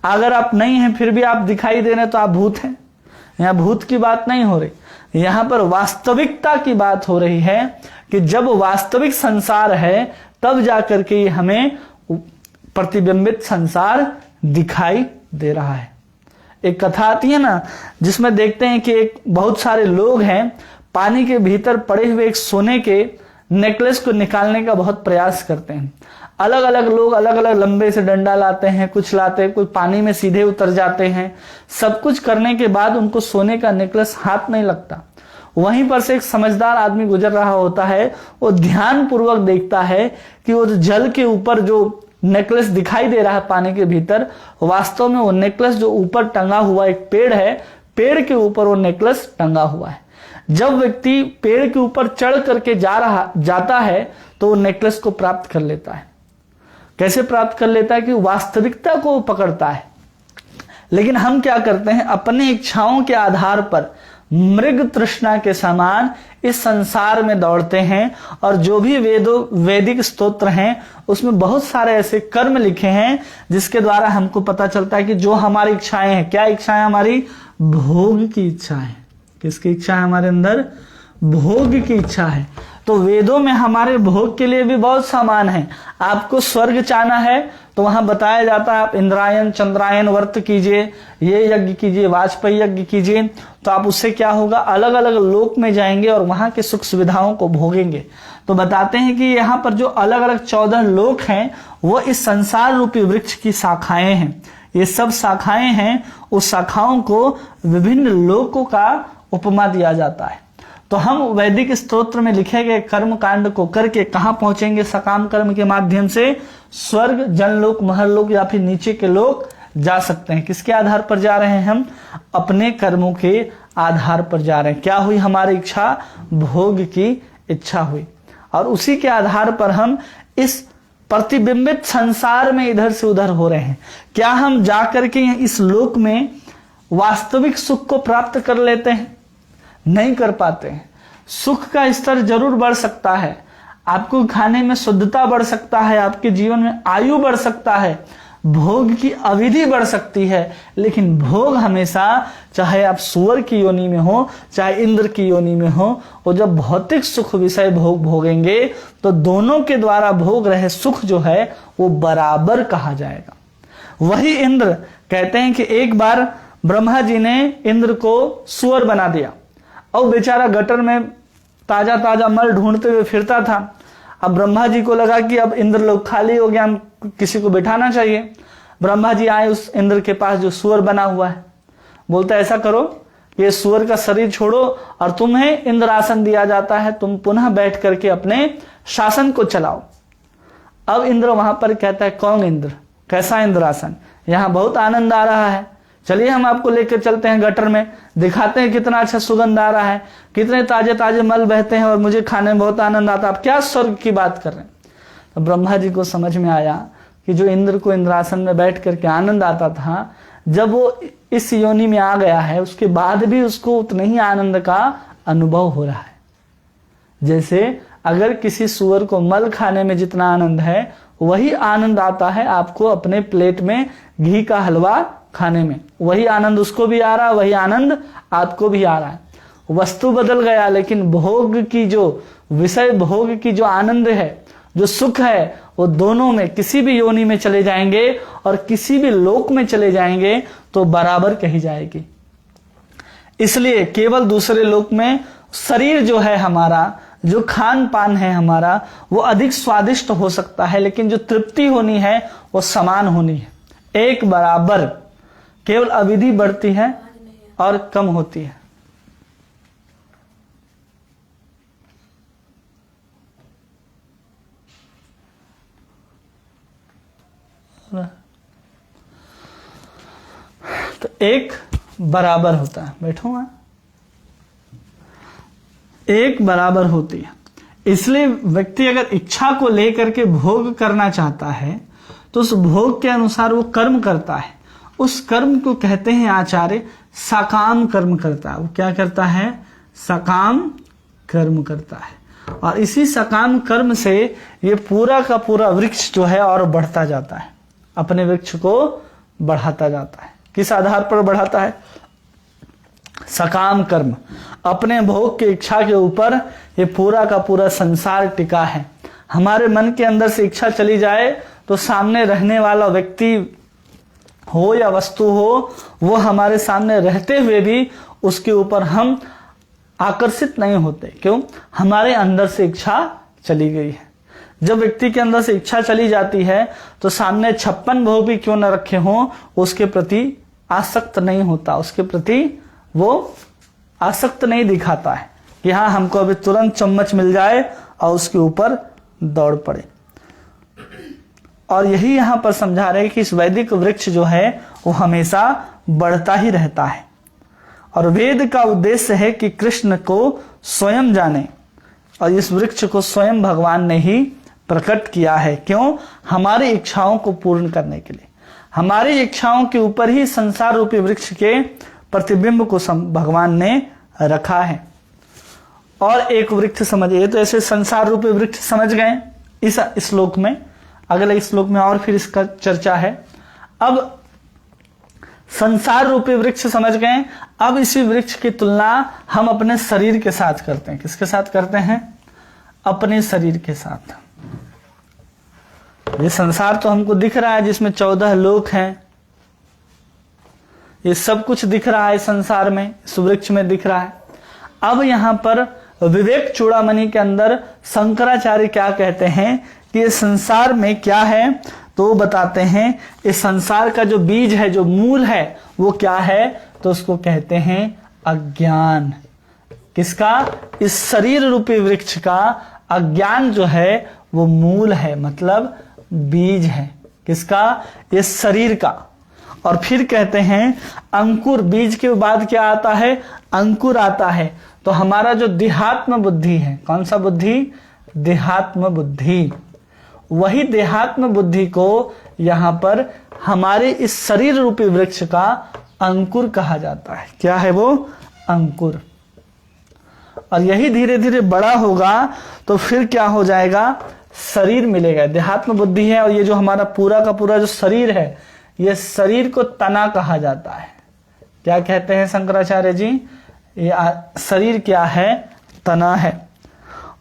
अगर आप नहीं हैं फिर भी आप दिखाई दे रहे हैं तो आप भूत हैं। यहाँ भूत की बात नहीं हो रही, यहाँ पर वास्तविकता की बात हो रही है कि जब वास्तविक संसार है तब जाकर के हमें प्रतिबिंबित संसार दिखाई दे रहा है। एक कथा आती है ना, जिसमें देखते हैं कि एक बहुत सारे लोग हैं, पानी के भीतर पड़े हुए एक सोने के नेकलेस को निकालने का बहुत प्रयास करते हैं। अलग अलग लोग अलग अलग लंबे से डंडा लाते हैं, कुछ लाते हैं, कोई पानी में सीधे उतर जाते हैं। सब कुछ करने के बाद उनको सोने का नेकलेस हाथ नहीं लगता। वहीं पर से एक समझदार आदमी गुजर रहा होता है, वो ध्यान पूर्वक देखता है कि वो जल के ऊपर जो नेकलेस दिखाई दे रहा है पानी के भीतर, वास्तव में वो नेकलेस जो ऊपर टंगा हुआ एक पेड़ है, पेड़ के ऊपर वो नेकलेस टंगा हुआ है। जब व्यक्ति पेड़ के ऊपर चढ़ करके जाता है तो वो नेकलेस को प्राप्त कर लेता है। कैसे प्राप्त कर लेता है? कि वास्तविकता को पकड़ता है। लेकिन हम क्या करते हैं? अपनी इच्छाओं के आधार पर मृग तृष्णा के समान इस संसार में दौड़ते हैं। और जो भी वैदिक स्तोत्र हैं उसमें बहुत सारे ऐसे कर्म लिखे हैं जिसके द्वारा हमको पता चलता है कि जो हमारी इच्छाएं हैं, क्या इच्छाएं? हमारी भोग की इच्छा है। किसकी इच्छा है? हमारे अंदर भोग की इच्छा है। तो वेदों में हमारे भोग के लिए भी बहुत सामान है। आपको स्वर्ग चाहना है तो वहां बताया जाता है आप इंद्रायण चंद्रायन व्रत कीजिए, ये यज्ञ कीजिए, वाजपेयी यज्ञ कीजिए, तो आप उससे क्या होगा? अलग अलग लोक में जाएंगे और वहां के सुख सुविधाओं को भोगेंगे। तो बताते हैं कि यहाँ पर जो अलग अलग 14 लोक हैं वो इस संसार रूपी वृक्ष की शाखाएं हैं। ये सब शाखाएं हैं, उस शाखाओं को विभिन्न लोकों का उपमा दिया जाता है। तो हम वैदिक स्तोत्र में लिखे गए कर्म कांड को करके कहां पहुंचेंगे? सकाम कर्म के माध्यम से स्वर्ग, जनलोक, महरलोक या फिर नीचे के लोक जा सकते हैं। किसके आधार पर जा रहे हैं? हम अपने कर्मों के आधार पर जा रहे हैं। क्या हुई? हमारी इच्छा भोग की इच्छा हुई और उसी के आधार पर हम इस प्रतिबिंबित संसार में इधर से उधर हो रहे हैं। क्या हम जाकर के इस लोक में वास्तविक सुख को प्राप्त कर लेते हैं? नहीं कर पाते हैं। सुख का स्तर जरूर बढ़ सकता है, आपको खाने में शुद्धता बढ़ सकता है, आपके जीवन में आयु बढ़ सकता है, भोग की अवधि बढ़ सकती है, लेकिन भोग हमेशा, चाहे आप सुअर की योनि में हो चाहे इंद्र की योनि में हो, वो जब भौतिक सुख विषय भोग भोगेंगे तो दोनों के द्वारा भोग रहे सुख जो है वो बराबर कहा जाएगा। वही इंद्र कहते हैं कि एक बार ब्रह्मा जी ने इंद्र को सुअर बना दिया और बेचारा गटर में ताजा ताजा मल ढूंढते हुए फिरता था। अब ब्रह्मा जी को लगा कि अब इंद्र लोग खाली हो गया, हम किसी को बिठाना चाहिए। ब्रह्मा जी आए उस इंद्र के पास जो सुअर बना हुआ है, बोलता ऐसा करो, ये सुअर का शरीर छोड़ो और तुम्हें इंद्रासन दिया जाता है, तुम पुनः बैठ करके अपने शासन को चलाओ। अब इंद्र वहां पर कहता है कौन इंद्र, कैसा इंद्रासन, यहां बहुत आनंद आ रहा है, चलिए हम आपको लेकर चलते हैं गटर में, दिखाते हैं कितना अच्छा सुगंध आ रहा है, कितने ताजे ताजे मल बहते हैं और मुझे खाने में बहुत आनंद आता है, आप क्या स्वर्ग की बात कर रहे हैं। तो ब्रह्मा जी को समझ में आया कि जो इंद्र को इंद्रासन में बैठ करके आनंद आता था, जब वो इस योनि में आ गया है उसके बाद भी उसको उतने ही आनंद का अनुभव हो रहा है। जैसे अगर किसी सुअर को मल खाने में जितना आनंद है वही आनंद आता है आपको अपने प्लेट में घी का हलवा खाने में, वही आनंद उसको भी आ रहा है, वही आनंद आपको भी आ रहा है। वस्तु बदल गया लेकिन भोग की जो विषय, भोग की जो आनंद है, जो सुख है, वो दोनों में किसी भी योनि में चले जाएंगे और किसी भी लोक में चले जाएंगे तो बराबर कही जाएगी। इसलिए केवल दूसरे लोक में शरीर जो है हमारा, जो खान पान है हमारा, वो अधिक स्वादिष्ट हो सकता है, लेकिन जो तृप्ति होनी है वो समान होनी है, एक बराबर। केवल अवधि बढ़ती है और कम होती है। तो एक बराबर होता है, बैठो वहां, एक बराबर होती है। इसलिए व्यक्ति अगर इच्छा को लेकर के भोग करना चाहता है तो उस भोग के अनुसार वो कर्म करता है। उस कर्म को कहते हैं आचार्य सकाम कर्म करता है। वो क्या करता है? सकाम कर्म करता है। और इसी सकाम कर्म से ये पूरा का पूरा वृक्ष जो है और बढ़ता जाता है, अपने वृक्ष को बढ़ाता जाता है। किस आधार पर बढ़ाता है? सकाम कर्म। अपने भोग की इच्छा के ऊपर ये पूरा का पूरा संसार टिका है। हमारे मन के अंदर से इच्छा चली जाए तो सामने रहने वाला व्यक्ति हो या वस्तु हो, वो हमारे सामने रहते हुए भी उसके ऊपर हम आकर्षित नहीं होते। क्यों? हमारे अंदर से इच्छा चली गई है। जब व्यक्ति के अंदर से इच्छा चली जाती है तो सामने 56 भोग भी क्यों न रखे हों, उसके प्रति आसक्त नहीं होता, उसके प्रति वो आसक्त नहीं दिखाता है कि हाँ हमको अभी तुरंत चम्मच मिल जाए और उसके ऊपर दौड़ पड़े। और यही यहां पर समझा रहे कि इस वैदिक वृक्ष जो है वो हमेशा बढ़ता ही रहता है। और वेद का उद्देश्य है कि कृष्ण को स्वयं जाने, और इस वृक्ष को स्वयं भगवान ने ही प्रकट किया है। क्यों? हमारी इच्छाओं को पूर्ण करने के लिए। हमारी इच्छाओं के ऊपर ही संसार रूपी वृक्ष के प्रतिबिंब को भगवान ने रखा है। और एक वृक्ष समझिए, तो ऐसे संसार रूपी वृक्ष समझ गए इस श्लोक में। अगले श्लोक में और फिर इसका चर्चा है। अब संसार रूपी वृक्ष समझ गए। अब इसी वृक्ष की तुलना हम अपने शरीर के साथ करते हैं। किसके साथ करते हैं? अपने शरीर के साथ। ये संसार तो हमको दिख रहा है जिसमें 14 लोक हैं, ये सब कुछ दिख रहा है संसार में, इस वृक्ष में दिख रहा है। अब यहां पर विवेक चूड़ामणि के अंदर शंकराचार्य क्या कहते हैं कि ये संसार में क्या है, तो वो बताते हैं इस संसार का जो बीज है, जो मूल है, वो क्या है, तो उसको कहते हैं अज्ञान। किसका? इस शरीर रूपी वृक्ष का अज्ञान जो है वो मूल है, मतलब बीज है। किसका? इस शरीर का। और फिर कहते हैं अंकुर, बीज के बाद क्या आता है? अंकुर आता है। तो हमारा जो देहात्म बुद्धि है, कौन सा बुद्धि? देहात्म बुद्धि। वही देहात्म बुद्धि को यहां पर हमारे इस शरीर रूपी वृक्ष का अंकुर कहा जाता है। क्या है वो? अंकुर। और यही धीरे धीरे बड़ा होगा तो फिर क्या हो जाएगा? शरीर मिलेगा। देहात्म बुद्धि है और ये जो हमारा पूरा का पूरा जो शरीर है, ये शरीर को तना कहा जाता है। क्या कहते हैं शंकराचार्य जी? ये शरीर क्या है? तना है।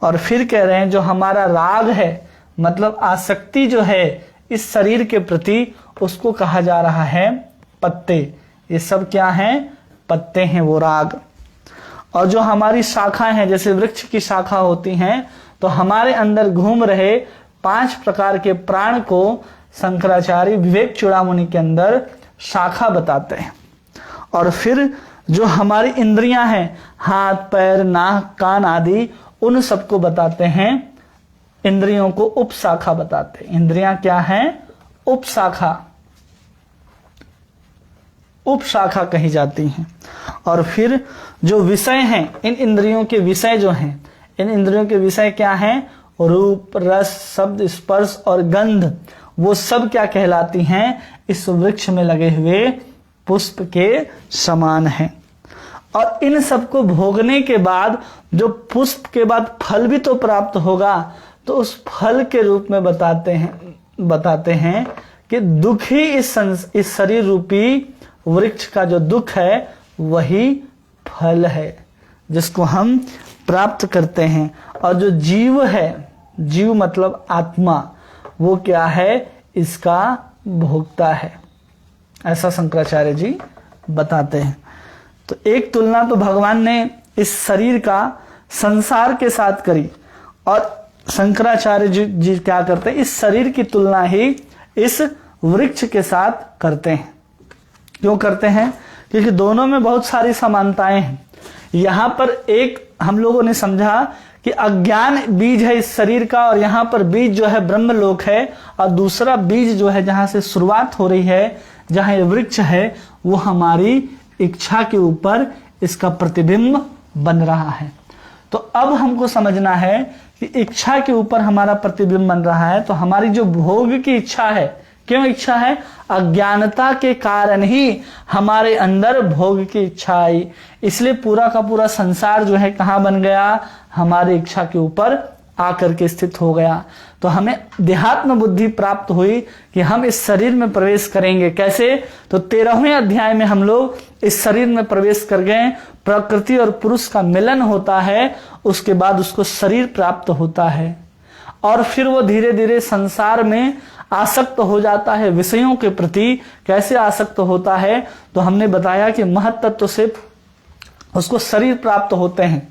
और फिर कह रहे हैं जो हमारा राग है, मतलब आसक्ति जो है इस शरीर के प्रति, उसको कहा जा रहा है पत्ते। ये सब क्या हैं? पत्ते हैं, वो राग। और जो हमारी शाखाएं हैं, जैसे वृक्ष की शाखा होती हैं, तो हमारे अंदर घूम रहे 5 प्रकार के प्राण को शंकराचार्य विवेक चूड़ामणि के अंदर शाखा बताते हैं। और फिर जो हमारी इंद्रियां हैं, हाथ, पैर, नाक, कान आदि, उन सबको बताते हैं, इंद्रियों को उपशाखा बताते हैं। इंद्रियां क्या हैं? उपशाखा, उपशाखा कही जाती हैं। और फिर जो विषय हैं, इन इंद्रियों के विषय जो हैं, इन इंद्रियों के विषय क्या हैं? रूप, रस, शब्द, स्पर्श और गंध, वो सब क्या कहलाती हैं? इस वृक्ष में लगे हुए पुष्प के समान हैं। और इन सबको भोगने के बाद जो पुष्प के बाद फल भी तो प्राप्त होगा, तो उस फल के रूप में बताते हैं कि दुख ही इस शरीर रूपी वृक्ष का जो दुख है वही फल है जिसको हम प्राप्त करते हैं। और जो जीव है, जीव मतलब आत्मा, वो क्या है? इसका भोक्ता है। ऐसा शंकराचार्य जी बताते हैं। तो एक तुलना तो भगवान ने इस शरीर का संसार के साथ करी, और शंकराचार्य जी क्या करते हैं? इस शरीर की तुलना ही इस वृक्ष के साथ करते हैं। क्यों करते हैं? क्योंकि दोनों में बहुत सारी समानताएं हैं। यहां पर एक हम लोगों ने समझा कि अज्ञान बीज है इस शरीर का, और यहां पर बीज जो है ब्रह्मलोक है, और दूसरा बीज जो है जहां से शुरुआत हो रही है, जहां ये वृक्ष है, वो हमारी इच्छा के ऊपर इसका प्रतिबिंब बन रहा है। तो अब हमको समझना है कि इच्छा के ऊपर हमारा प्रतिबिंब बन रहा है, तो हमारी जो भोग की इच्छा है, क्यों इच्छा है? अज्ञानता के कारण ही हमारे अंदर भोग की इच्छा आई। इसलिए पूरा का पूरा संसार जो है कहां बन गया? हमारी इच्छा के ऊपर आकर के स्थित हो गया। तो हमें देहात्म बुद्धि प्राप्त हुई कि हम इस शरीर में प्रवेश करेंगे। कैसे? तो 13वें अध्याय में हम लोग इस शरीर में प्रवेश कर गए। प्रकृति और पुरुष का मिलन होता है, उसके बाद उसको शरीर प्राप्त होता है, और फिर वो धीरे धीरे संसार में आसक्त हो जाता है विषयों के प्रति। कैसे आसक्त होता है? तो हमने बताया कि महत तत्व से उसको शरीर प्राप्त होते हैं।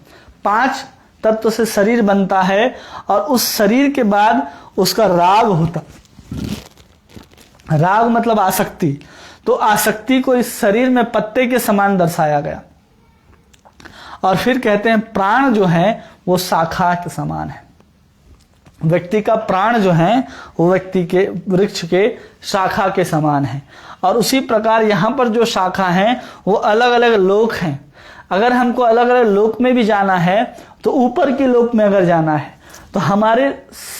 5 तत्व से शरीर बनता है, और उस शरीर के बाद उसका राग होता। राग मतलब आसक्ति। तो आसक्ति को इस शरीर में पत्ते के समान दर्शाया गया। और फिर कहते हैं प्राण जो है वो शाखा के समान है। व्यक्ति का प्राण जो है वो व्यक्ति के वृक्ष के शाखा के समान है। और उसी प्रकार यहाँ पर जो शाखा है वो अलग अलग लोक हैं। अगर हमको अलग अलग लोक में भी जाना है, तो ऊपर के लोक में अगर जाना है, तो हमारे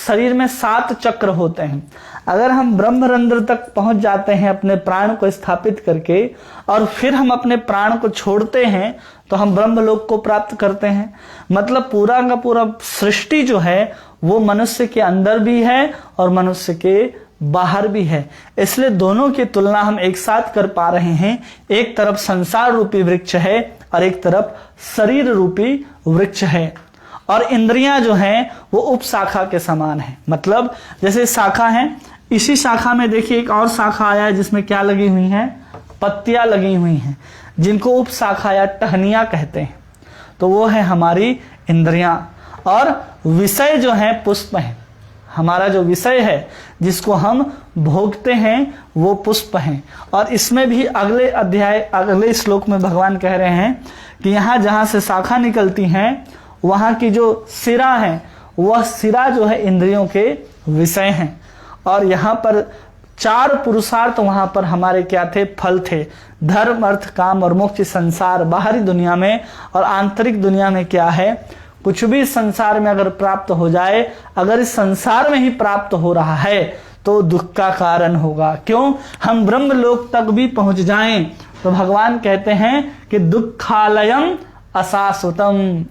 शरीर में 7 चक्र होते हैं। अगर हम ब्रह्मरंध्र तक पहुंच जाते हैं अपने प्राण को स्थापित करके, और फिर हम अपने प्राण को छोड़ते हैं, तो हम ब्रह्मलोक को प्राप्त करते हैं। मतलब पूरा का पूरा सृष्टि जो है वो मनुष्य के अंदर भी है और मनुष्य के बाहर भी है। इसलिए दोनों की तुलना हम एक साथ कर पा रहे हैं। एक तरफ संसार रूपी वृक्ष है और एक तरफ शरीर रूपी वृक्ष है। और इंद्रियां जो हैं वो उपशाखा के समान है। मतलब जैसे शाखा है, इसी शाखा में देखिए एक और शाखा आया है जिसमें क्या लगी हुई है? पत्तियां लगी हुई हैं, जिनको उपशाखा या टहनियां कहते हैं। तो वो है हमारी इंद्रियां। और विषय जो है पुष्प है। हमारा जो विषय है जिसको हम भोगते हैं वो पुष्प हैं। और इसमें भी अगले अध्याय अगले श्लोक में भगवान कह रहे हैं कि यहाँ जहाँ से शाखा निकलती हैं वहाँ की जो सिरा है, वह सिरा जो है इंद्रियों के विषय हैं। और यहाँ पर 4 पुरुषार्थ वहाँ पर हमारे क्या थे? फल थे। धर्म, अर्थ, काम और मोक्ष। संसार बाहरी दुनिया में और आंतरिक दुनिया में क्या है? कुछ भी संसार में अगर प्राप्त हो जाए, अगर इस संसार में ही प्राप्त हो रहा है तो दुख का कारण होगा। क्यों? हम ब्रह्मलोक तक भी पहुंच जाएं तो भगवान कहते हैं कि दुखालयम अशाश्वतम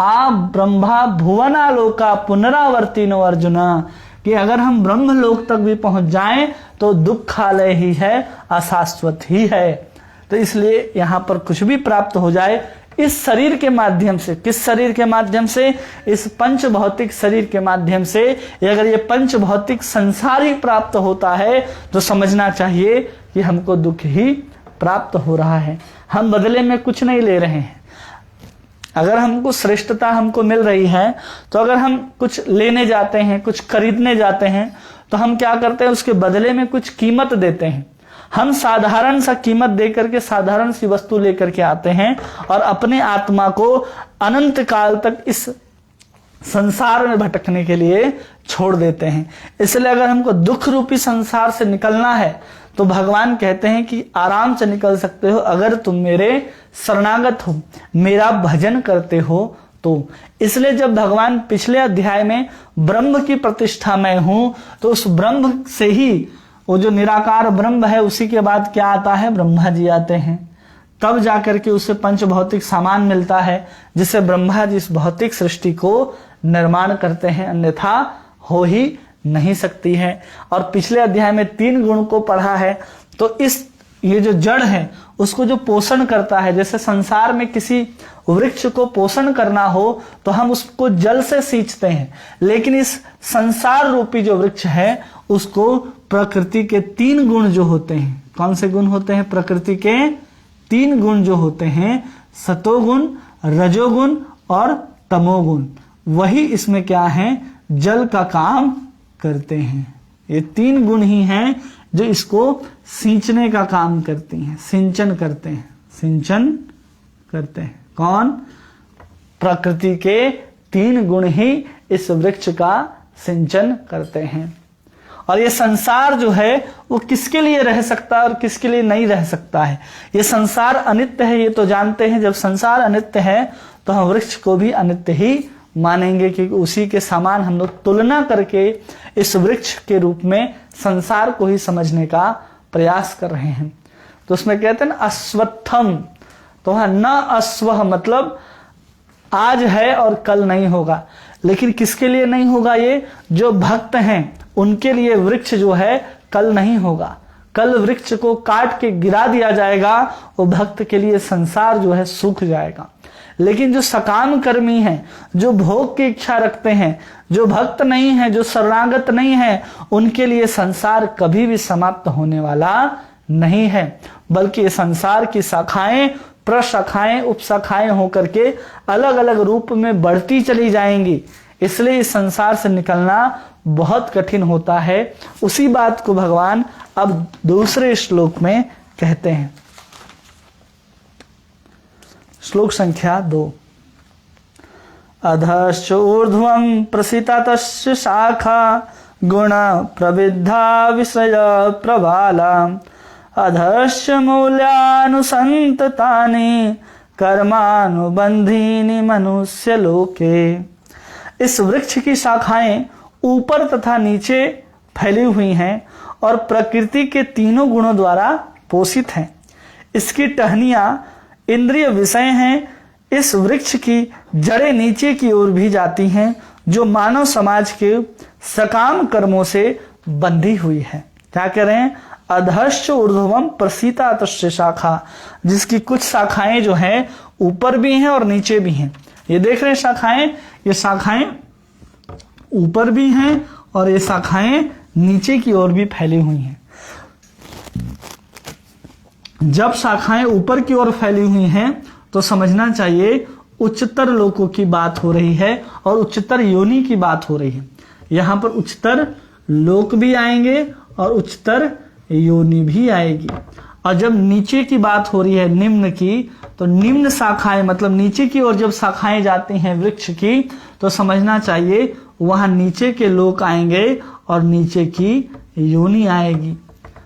आप ब्रह्मा भुवनालोका पुनरावर्तिनो अर्जुना, कि अगर हम ब्रह्म लोक तक भी पहुंच जाएं तो दुखालय ही है, अशाश्वत ही है। तो इसलिए यहां पर कुछ भी प्राप्त हो जाए इस शरीर के माध्यम से, किस शरीर के माध्यम से, इस पंच भौतिक शरीर के माध्यम से, अगर ये पंच भौतिक संसार ही प्राप्त होता है तो समझना चाहिए कि हमको दुख ही प्राप्त हो रहा है, हम बदले में कुछ नहीं ले रहे हैं। अगर हमको श्रेष्ठता हमको मिल रही है तो अगर हम कुछ लेने जाते हैं, कुछ खरीदने जाते हैं तो हम क्या करते हैं, उसके बदले में कुछ कीमत देते हैं। हम साधारण सा कीमत देकर के साधारण सी वस्तु लेकर के आते हैं और अपने आत्मा को अनंत काल तक इस संसार में भटकने के लिए छोड़ देते हैं। इसलिए अगर हमको दुख रूपी संसार से निकलना है तो भगवान कहते हैं कि आराम से निकल सकते हो अगर तुम मेरे शरणागत हो, मेरा भजन करते हो तो। इसलिए जब भगवान पिछले अध्याय में ब्रह्म की प्रतिष्ठा में हूं, तो उस ब्रह्म से ही, वो जो निराकार ब्रह्म है उसी के बाद क्या आता है, ब्रह्मा जी आते हैं। तब जाकर के उसे पंच भौतिक सामान मिलता है जिससे ब्रह्मा जी इस भौतिक सृष्टि को निर्माण करते हैं, अन्यथा हो ही नहीं सकती है। और पिछले अध्याय में 3 गुण को पढ़ा है, तो ये जो जड़ है उसको जो पोषण करता है, जैसे संसार में किसी वृक्ष को पोषण करना हो तो हम उसको जल से सींचते हैं, लेकिन इस संसार रूपी जो वृक्ष है उसको प्रकृति के 3 गुण जो होते हैं, कौन से गुण होते हैं, प्रकृति के 3 गुण जो होते हैं, सतोगुण, रजोगुण और तमोगुण, वही इसमें क्या है, जल का काम करते हैं। ये 3 गुण ही हैं जो इसको सींचने का काम करती हैं, सिंचन करते हैं, सिंचन करते हैं। कौन, प्रकृति के 3 गुण ही इस वृक्ष का सिंचन करते हैं। और ये संसार जो है वो किसके लिए रह सकता है और किसके लिए नहीं रह सकता है। ये संसार अनित्य है, ये तो जानते हैं। जब संसार अनित्य है तो हम वृक्ष को भी अनित्य ही मानेंगे, क्योंकि उसी के समान हम लोग तुलना करके इस वृक्ष के रूप में संसार को ही समझने का प्रयास कर रहे हैं। तो उसमें कहते हैं ना अश्वत्थम, तो वहां न अश्व मतलब आज है और कल नहीं होगा। लेकिन किसके लिए नहीं होगा, ये जो भक्त हैं उनके लिए वृक्ष जो है कल नहीं होगा। कल वृक्ष को काट के गिरा दिया जाएगा, वो भक्त के लिए संसार जो है सूख जाएगा। लेकिन जो सकाम कर्मी हैं, जो भोग की इच्छा रखते हैं, जो भक्त नहीं है, जो शरणागत नहीं है, उनके लिए संसार कभी भी समाप्त होने वाला नहीं है, बल्कि संसार की शाखाएं, प्रशाखाएं, उपशाखाएं होकर के अलग अलग रूप में बढ़ती चली जाएंगी। इसलिए इस संसार से निकलना बहुत कठिन होता है। उसी बात को भगवान अब दूसरे श्लोक में कहते हैं। श्लोक संख्या 2। अधश्च ऊर्ध्वं प्रसितातस्य शाखा गुण प्रविद्धा विषय प्रबाला अधश्च मूल्यानुसंततानि कर्मानुबंधीनि मनुष्य लोके। इस वृक्ष की शाखाएं ऊपर तथा नीचे फैली हुई हैं और प्रकृति के 3 गुणों द्वारा पोषित हैं। इसकी टहनियां इंद्रिय विषय हैं। इस वृक्ष की जड़ें नीचे की ओर भी जाती हैं, जो मानव समाज के सकाम कर्मों से बंधी हुई है। क्या कह रहे हैं, अधश्च ऊर्ध्वम प्रसितातस्य शाखा, जिसकी कुछ शाखाएं जो हैं ऊपर भी हैं और नीचे भी हैं। ये देख रहे हैं शाखाएं, ये शाखाएं ऊपर भी हैं और ये शाखाएं नीचे की ओर भी फैली हुई हैं। जब शाखाएं ऊपर की ओर फैली हुई हैं तो समझना चाहिए उच्चतर लोकों की बात हो रही है और उच्चतर योनि की बात हो रही है। यहां पर उच्चतर लोक भी आएंगे और उच्चतर योनि भी आएगी। और जब नीचे की बात हो रही है निम्न की, तो निम्न शाखाएं मतलब नीचे की ओर जब शाखाएं जाती हैं वृक्ष की, तो समझना चाहिए वहां नीचे के लोक आएंगे और नीचे की योनि आएगी।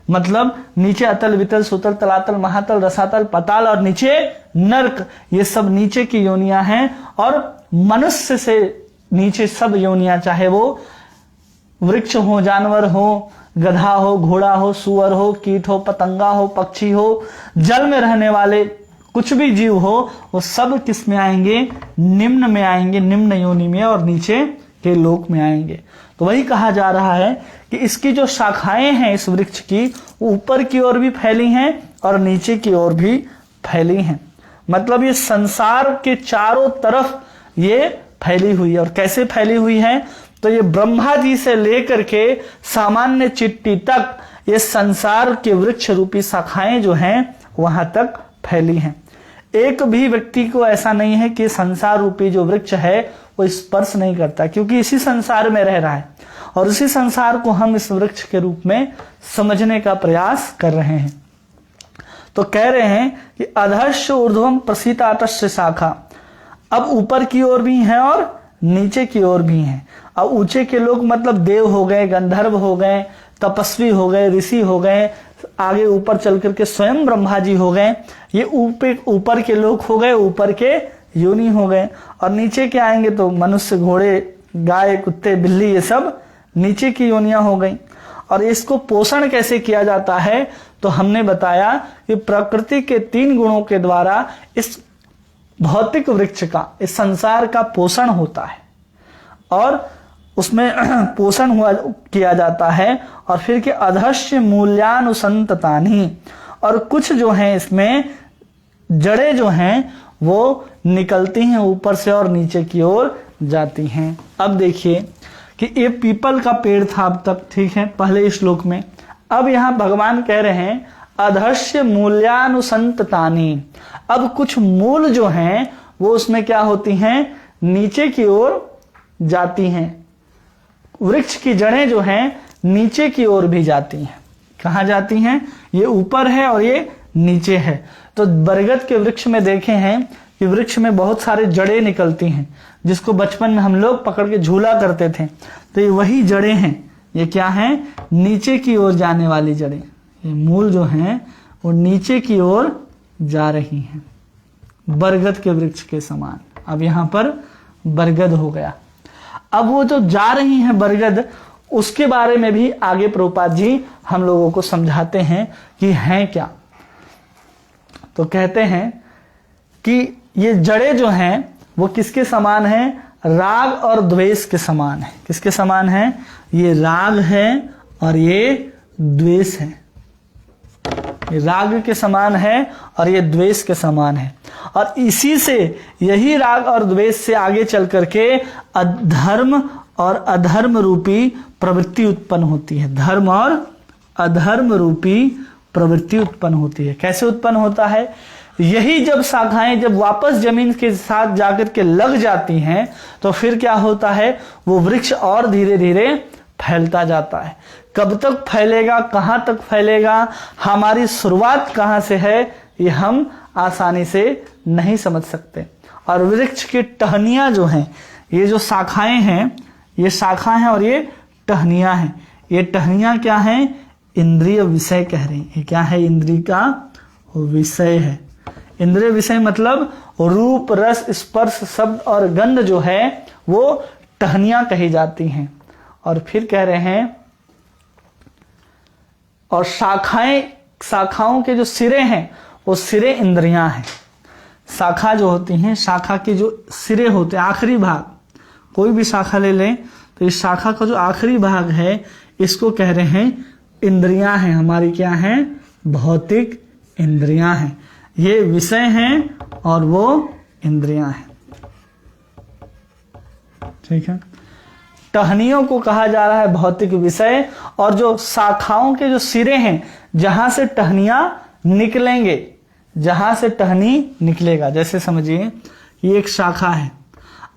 मतलब नीचे अतल वितल सुतल तलातल महातल रसातल पताल और नीचे नर्क, ये सब नीचे की योनियां हैं। और मनुष्य से नीचे सब योनियां, चाहे वो वृक्ष हो, जानवर हो, गधा हो, घोड़ा हो, सुअर हो, कीट हो, पतंगा हो, पक्षी हो, जल में रहने वाले कुछ भी जीव हो, वो सब किस में आएंगे? निम्न में आएंगे, निम्न योनि में, और नीचे के लोक में आएंगे। तो वही कहा जा रहा है कि इसकी जो शाखाएं हैं इस वृक्ष की, ऊपर की ओर भी फैली हैं और नीचे की ओर भी फैली हैं। मतलब ये संसार के चारों तरफ ये फैली हुई है। और कैसे फैली हुई है? तो ये ब्रह्मा जी से लेकर के सामान्य चिट्टी तक ये संसार के वृक्ष रूपी शाखाएं जो हैं वहां तक फैली हैं। एक भी व्यक्ति को ऐसा नहीं है कि संसार रूपी जो वृक्ष है वो स्पर्श नहीं करता, क्योंकि इसी संसार में रह रहा है और उसी संसार को हम इस वृक्ष के रूप में समझने का प्रयास कर रहे हैं। तो कह रहे हैं कि अधश्च ऊर्ध्वम प्रसीतातश्च शाखा। अब ऊपर की ओर भी हैं और नीचे की ओर भी हैं। अब ऊंचे के लोग मतलब देव हो गए, गंधर्व हो गए, तपस्वी हो गए, ऋषि हो गए, आगे ऊपर चल करके स्वयं ब्रह्मा जी हो गए। ये ऊपर के लोग हो गए, ऊपर के योनि हो गए। और नीचे के आएंगे तो मनुष्य, घोड़े, गाय, कुत्ते, बिल्ली, ये सब नीचे की योनियां हो गई। और इसको पोषण कैसे किया जाता है? तो हमने बताया कि प्रकृति के 3 गुणों के द्वारा इस भौतिक वृक्ष का, इस संसार का पोषण होता है और उसमें पोषण किया जाता है। और फिर के अधश्य मूल्यानुसंततानि, और कुछ जो हैं इसमें जड़ें जो हैं वो निकलती हैं ऊपर से और नीचे की ओर जाती हैं। अब देखिए कि ये पीपल का पेड़ था अब तक, ठीक है, पहले श्लोक में। अब यहां भगवान कह रहे हैं अधश्य मूल्यानुसंततानि। अब कुछ मूल जो हैं वो उसमें क्या होती हैं? नीचे की ओर जाती हैं। वृक्ष की जड़ें जो हैं नीचे की ओर भी जाती हैं। कहां जाती हैं? ये ऊपर है और ये नीचे है। तो बरगद के वृक्ष में देखे हैं कि वृक्ष में बहुत सारे जड़ें निकलती हैं, जिसको बचपन में हम लोग पकड़ के झूला करते थे। तो ये वही जड़ें हैं। ये क्या हैं? नीचे की ओर जाने वाली जड़ें। ये मूल जो हैं वो नीचे की ओर जा रही हैं, बरगद के वृक्ष के समान। अब यहां पर बरगद हो गया। अब वो जो जा रही हैं बरगद, उसके बारे में भी आगे प्रभुपाद जी हम लोगों को समझाते हैं कि हैं क्या। तो कहते हैं कि ये जड़ें जो हैं वो किसके समान हैं? राग और द्वेष के समान है। किसके समान है? ये राग है और ये द्वेष है। ये राग के समान है और ये द्वेष के समान है। और इसी से, यही राग और द्वेष से आगे चल करके अधर्म और अधर्म रूपी प्रवृत्ति उत्पन्न होती है। धर्म और अधर्म रूपी प्रवृत्ति उत्पन्न होती है। कैसे उत्पन्न होता है? यही जब शाखाएं जब वापस जमीन के साथ जाकर के लग जाती हैं तो फिर क्या होता है? वो वृक्ष और धीरे धीरे फैलता जाता है। कब तक फैलेगा, कहां तक फैलेगा, हमारी शुरुआत कहां से है, ये हम आसानी से नहीं समझ सकते। और वृक्ष की टहनियां जो हैं, ये जो शाखाएं हैं, ये शाखा है और ये टहनियां हैं। ये टहनियां क्या हैं? इंद्रिय विषय कह रहे हैं। ये क्या है? इंद्रिय का विषय है। इंद्रिय विषय मतलब रूप, रस, स्पर्श, शब्द और गंध जो है वो टहनियां कही जाती हैं। और फिर कह रहे हैं, और शाखाओं के जो सिरे हैं वो सिरे इंद्रियां हैं। शाखा जो होती हैं, शाखा के जो सिरे होते हैं, आखिरी भाग, कोई भी शाखा ले लें तो इस शाखा का जो आखिरी भाग है इसको कह रहे हैं इंद्रियां हैं। हमारी क्या हैं? भौतिक इंद्रियां हैं। ये विषय हैं और वो इंद्रियां हैं। ठीक है। टहनियों को कहा जा रहा है भौतिक विषय, और जो शाखाओं के जो सिरे हैं, जहां से टहनियां निकलेंगे, जहां से टहनी निकलेगा। जैसे समझिए ये एक शाखा है।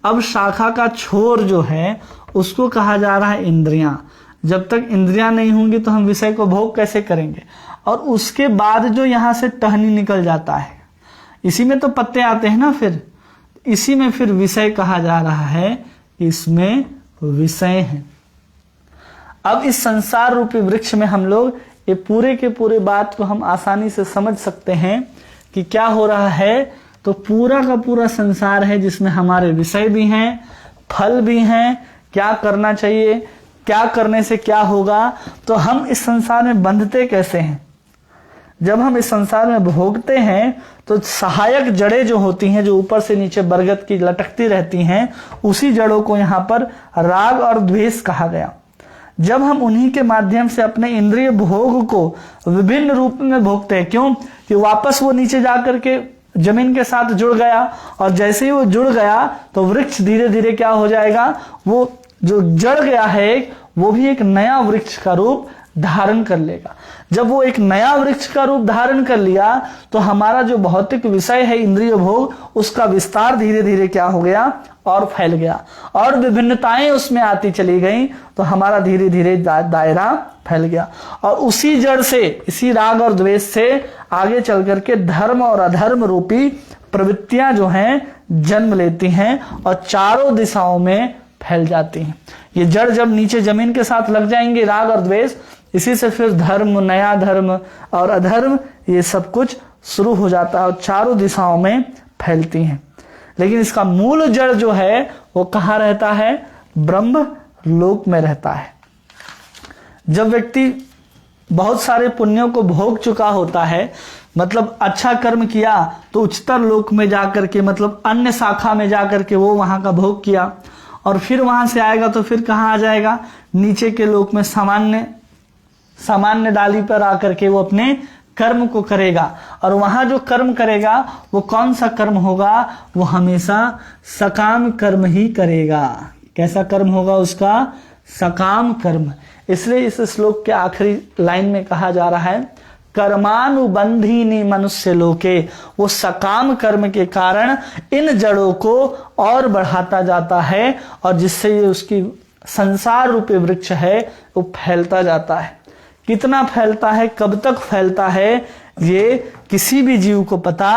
अब शाखा का छोर जो है उसको कहा जा रहा है इंद्रियां। जब तक इंद्रियां नहीं होंगी तो हम विषय को भोग कैसे करेंगे? और उसके बाद जो यहां से टहनी निकल जाता है, इसी में तो पत्ते आते हैं ना, फिर इसी में फिर विषय कहा जा रहा है। इसमें विषय है। अब इस संसार रूपी वृक्ष में हम लोग ये पूरे के पूरे बात को हम आसानी से समझ सकते हैं कि क्या हो रहा है। तो पूरा का पूरा संसार है जिसमें हमारे विषय भी हैं, फल भी हैं, क्या करना चाहिए, क्या करने से क्या होगा, तो हम इस संसार में बंधते कैसे हैं। जब हम इस संसार में भोगते हैं तो सहायक जड़ें जो होती हैं, जो ऊपर से नीचे बरगद की लटकती रहती हैं, उसी जड़ों को यहाँ पर राग और द्वेष कहा गया। जब हम उन्हीं के माध्यम से अपने इंद्रिय भोग को विभिन्न रूप में भोगते हैं, क्यों कि वापस वो नीचे जाकर के जमीन के साथ जुड़ गया, और जैसे ही वो जुड़ गया तो वृक्ष धीरे धीरे क्या हो जाएगा, वो जो जड़ गया है वो भी एक नया वृक्ष का रूप धारण कर लेगा। जब वो एक नया वृक्ष का रूप धारण कर लिया तो हमारा जो भौतिक विषय है इंद्रिय भोग, उसका विस्तार धीरे धीरे क्या हो गया, और फैल गया, और विभिन्नताएं उसमें आती चली गई, तो हमारा धीरे धीरे दायरा फैल गया। और उसी जड़ से, इसी राग और द्वेष से आगे चल करके धर्म और अधर्म रूपी प्रवृत्तियां जो हैं जन्म लेती हैं और चारों दिशाओं में फैल जाती हैं। ये जड़ जब नीचे जमीन के साथ लग जाएंगे, राग और द्वेष, इसी से फिर धर्म, नया धर्म और अधर्म, ये सब कुछ शुरू हो जाता है और चारों दिशाओं में फैलती हैं। लेकिन इसका मूल जड़ जो है वो कहाँ रहता है, ब्रह्म लोक में रहता है। जब व्यक्ति बहुत सारे पुण्यों को भोग चुका होता है, मतलब अच्छा कर्म किया, तो उच्चतर लोक में जाकर के, मतलब अन्य शाखा में जाकर के वो वहां का भोग किया, और फिर वहां से आएगा तो फिर कहाँ आ जाएगा, नीचे के लोक में सामान्य डाली पर आकर के वो अपने कर्म को करेगा। और वहां जो कर्म करेगा वो कौन सा कर्म होगा, वो हमेशा सकाम कर्म ही करेगा। कैसा कर्म होगा उसका, सकाम कर्म। इसलिए इस श्लोक के आखिरी लाइन में कहा जा रहा है, कर्मानुबंधीनि मनुष्य लोके, वो सकाम कर्म के कारण इन जड़ों को और बढ़ाता जाता है, और जिससे ये उसकी संसार रूपी वृक्ष है वो फैलता जाता है। कितना फैलता है, कब तक फैलता है, ये किसी भी जीव को पता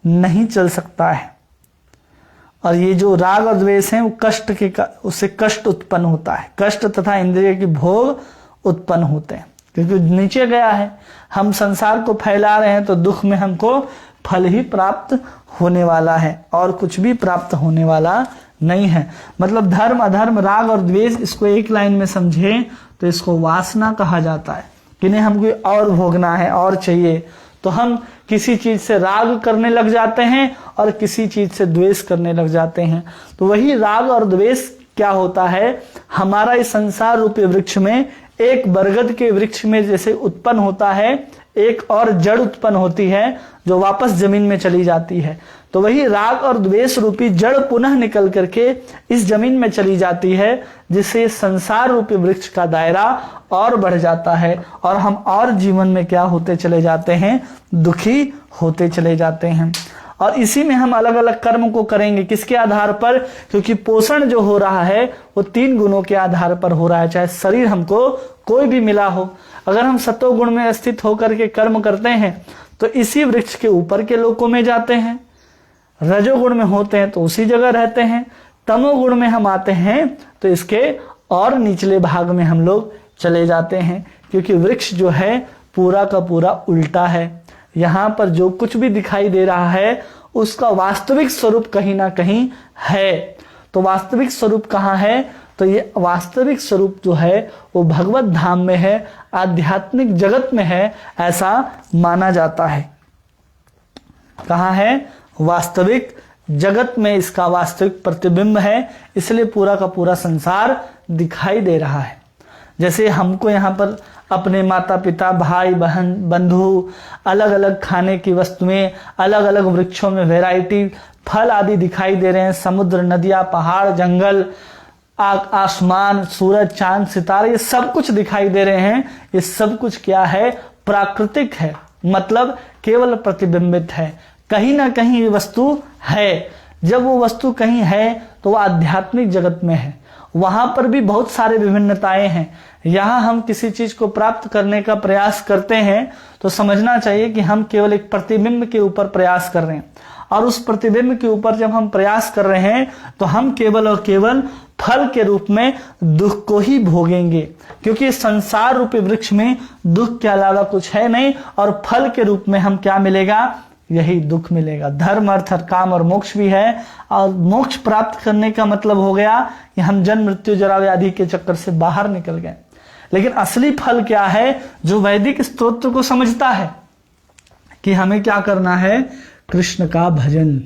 नहीं चल सकता है। और ये जो राग और द्वेष है वो कष्ट के, उससे कष्ट उत्पन्न होता है, कष्ट तथा इंद्रिय के भोग उत्पन्न होते हैं, क्योंकि नीचे गया है। हम संसार को फैला रहे हैं तो दुख में हमको फल ही प्राप्त होने वाला है, और कुछ भी प्राप्त होने वाला नहीं है। मतलब धर्म, अधर्म, राग और द्वेष, इसको एक लाइन में समझे तो इसको वासना कहा जाता है, कि नहीं हमको और भोगना है, और चाहिए, तो हम किसी चीज से राग करने लग जाते हैं और किसी चीज से द्वेष करने लग जाते हैं। तो वही राग और द्वेष क्या होता है, हमारा इस संसार रूपी वृक्ष में, एक बरगद के वृक्ष में जैसे उत्पन्न होता है, एक और जड़ उत्पन्न होती है जो वापस जमीन में चली जाती है, तो वही राग और द्वेष रूपी जड़ पुनः निकल करके इस जमीन में चली जाती है, जिससे संसार रूपी वृक्ष का दायरा और बढ़ जाता है, और हम और जीवन में क्या होते चले जाते हैं, दुखी होते चले जाते हैं। और इसी में हम अलग अलग कर्म को करेंगे, किसके आधार पर, क्योंकि पोषण जो हो रहा है वो 3 गुणों के आधार पर हो रहा है। चाहे शरीर हमको कोई भी मिला हो, अगर हम सतो गुण में स्थित होकर के कर्म करते हैं तो इसी वृक्ष के ऊपर के लोकों में जाते हैं, रजोगुण में होते हैं तो उसी जगह रहते हैं, तमोगुण में हम आते हैं तो इसके और निचले भाग में हम लोग चले जाते हैं, क्योंकि वृक्ष जो है पूरा का पूरा उल्टा है। यहाँ पर जो कुछ भी दिखाई दे रहा है उसका वास्तविक स्वरूप कहीं ना कहीं है। तो वास्तविक स्वरूप कहाँ है, तो ये वास्तविक स्वरूप जो है वो भगवत धाम में है, आध्यात्मिक जगत में है, ऐसा माना जाता है। कहाँ है, वास्तविक जगत में इसका वास्तविक प्रतिबिंब है, इसलिए पूरा का पूरा संसार दिखाई दे रहा है। जैसे हमको यहाँ पर अपने माता पिता, भाई बहन, बंधु, अलग अलग खाने की वस्तुएं, अलग अलग वृक्षों में वैरायटी, फल आदि दिखाई दे रहे हैं, समुद्र, नदियां, पहाड़, जंगल, आसमान, सूरज, चांद, सितारे, ये सब कुछ दिखाई दे रहे हैं। ये सब कुछ क्या है, प्राकृतिक है, मतलब केवल प्रतिबिंबित है। कहीं ना कहीं ये वस्तु है। जब वो वस्तु कहीं है तो वो आध्यात्मिक जगत में है, वहां पर भी बहुत सारे विभिन्नताएं हैं। यहाँ हम किसी चीज को प्राप्त करने का प्रयास करते हैं तो समझना चाहिए कि हम केवल एक प्रतिबिंब के ऊपर प्रयास कर रहे हैं, और उस प्रतिबिंब के ऊपर जब हम प्रयास कर रहे हैं तो हम केवल और केवल फल के रूप में दुख को ही भोगेंगे, क्योंकि संसार रूपी वृक्ष में दुख के अलावा कुछ है नहीं, और फल के रूप में हम क्या मिलेगा, यही दुख मिलेगा। धर्म अर्थ काम और मोक्ष भी है, और मोक्ष प्राप्त करने का मतलब हो गया कि हम जन्म मृत्यु जरा व्याधि के चक्कर से बाहर निकल गए। लेकिन असली फल क्या है? जो वैदिक स्तोत्र को समझता है कि हमें क्या करना है, कृष्ण का भजन।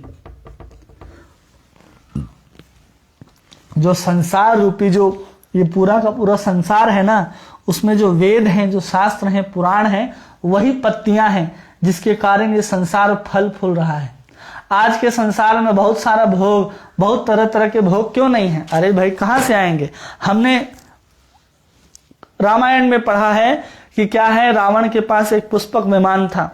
जो संसार रूपी जो ये पूरा का पूरा संसार है ना, उसमें जो वेद हैं, जो शास्त्र हैं, पुराण हैं, वही पत्तियां हैं जिसके कारण ये संसार फल फूल रहा है। आज के संसार में बहुत सारा भोग, बहुत तरह तरह के भोग क्यों नहीं है? अरे भाई कहां से आएंगे? हमने रामायण में पढ़ा है कि क्या है, रावण के पास एक पुष्पक विमान था।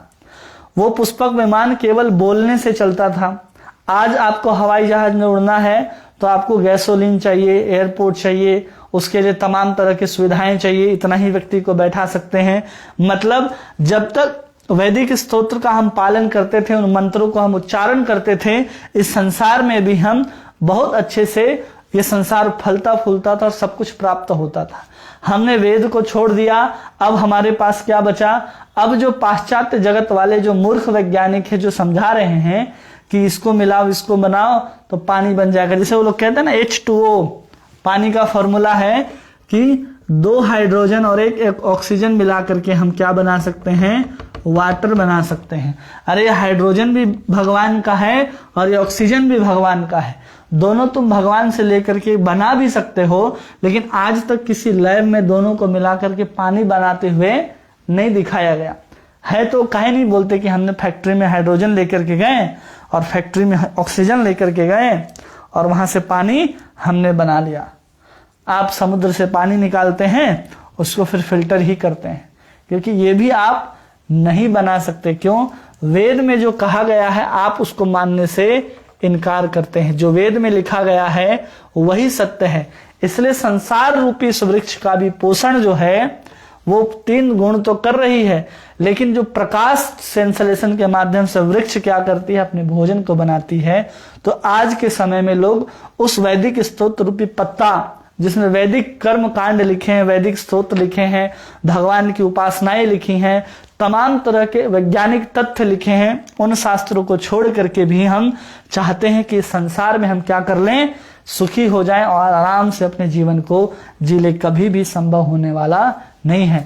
वो पुष्पक विमान केवल बोलने से चलता था। आज आपको हवाई जहाज में उड़ना है तो आपको गैसोलीन चाहिए, एयरपोर्ट चाहिए, उसके लिए तमाम तरह की सुविधाएं चाहिए, इतना ही व्यक्ति को बैठा सकते हैं। मतलब जब तक वैदिक स्तोत्र का हम पालन करते थे, उन मंत्रों को हम उच्चारण करते थे, इस संसार में भी हम बहुत अच्छे से ये संसार फलता फूलता था और सब कुछ प्राप्त होता था। हमने वेद को छोड़ दिया, अब हमारे पास क्या बचा? अब जो पाश्चात्य जगत वाले जो मूर्ख वैज्ञानिक है, जो समझा रहे हैं कि इसको मिलाओ, इसको बनाओ तो पानी बन जाएगा। जैसे वो लोग कहते हैं ना H2O, पानी का फॉर्मूला है कि 2 हाइड्रोजन और एक ऑक्सीजन मिला करके हम क्या बना सकते हैं? वाटर बना सकते हैं। अरे ये हाइड्रोजन भी भगवान का है और ये ऑक्सीजन भी भगवान का है। दोनों तुम भगवान से लेकर के बना भी सकते हो, लेकिन आज तक किसी लैब में दोनों को मिला करके पानी बनाते हुए नहीं दिखाया गया है। तो काहे नहीं बोलते कि हमने फैक्ट्री में हाइड्रोजन लेकर के गए और फैक्ट्री में ऑक्सीजन लेकर के गए और वहां से पानी हमने बना लिया। आप समुद्र से पानी निकालते हैं, उसको फिर फिल्टर ही करते हैं, क्योंकि ये भी आप नहीं बना सकते। क्यों? वेद में जो कहा गया है आप उसको मानने से इनकार करते हैं। जो वेद में लिखा गया है वही सत्य है। इसलिए संसार रूपी इस वृक्ष का भी पोषण जो है वो 3 गुण तो कर रही है, लेकिन जो प्रकाश सेंसलेशन के माध्यम से वृक्ष क्या करती है? अपने भोजन को बनाती है। तो आज के समय में लोग उस वैदिक स्तोत्र रूपी पत्ता, जिसमें वैदिक कर्म कांड लिखे हैं, वैदिक स्तोत्र लिखे हैं, भगवान की उपासनाएं लिखी हैं, तमाम तरह के वैज्ञानिक तथ्य लिखे हैं, उन शास्त्रों को छोड़ करके भी हम चाहते हैं कि संसार में हम क्या कर लें? सुखी हो जाएं और आराम से अपने जीवन को जी ले। कभी भी संभव होने वाला नहीं है।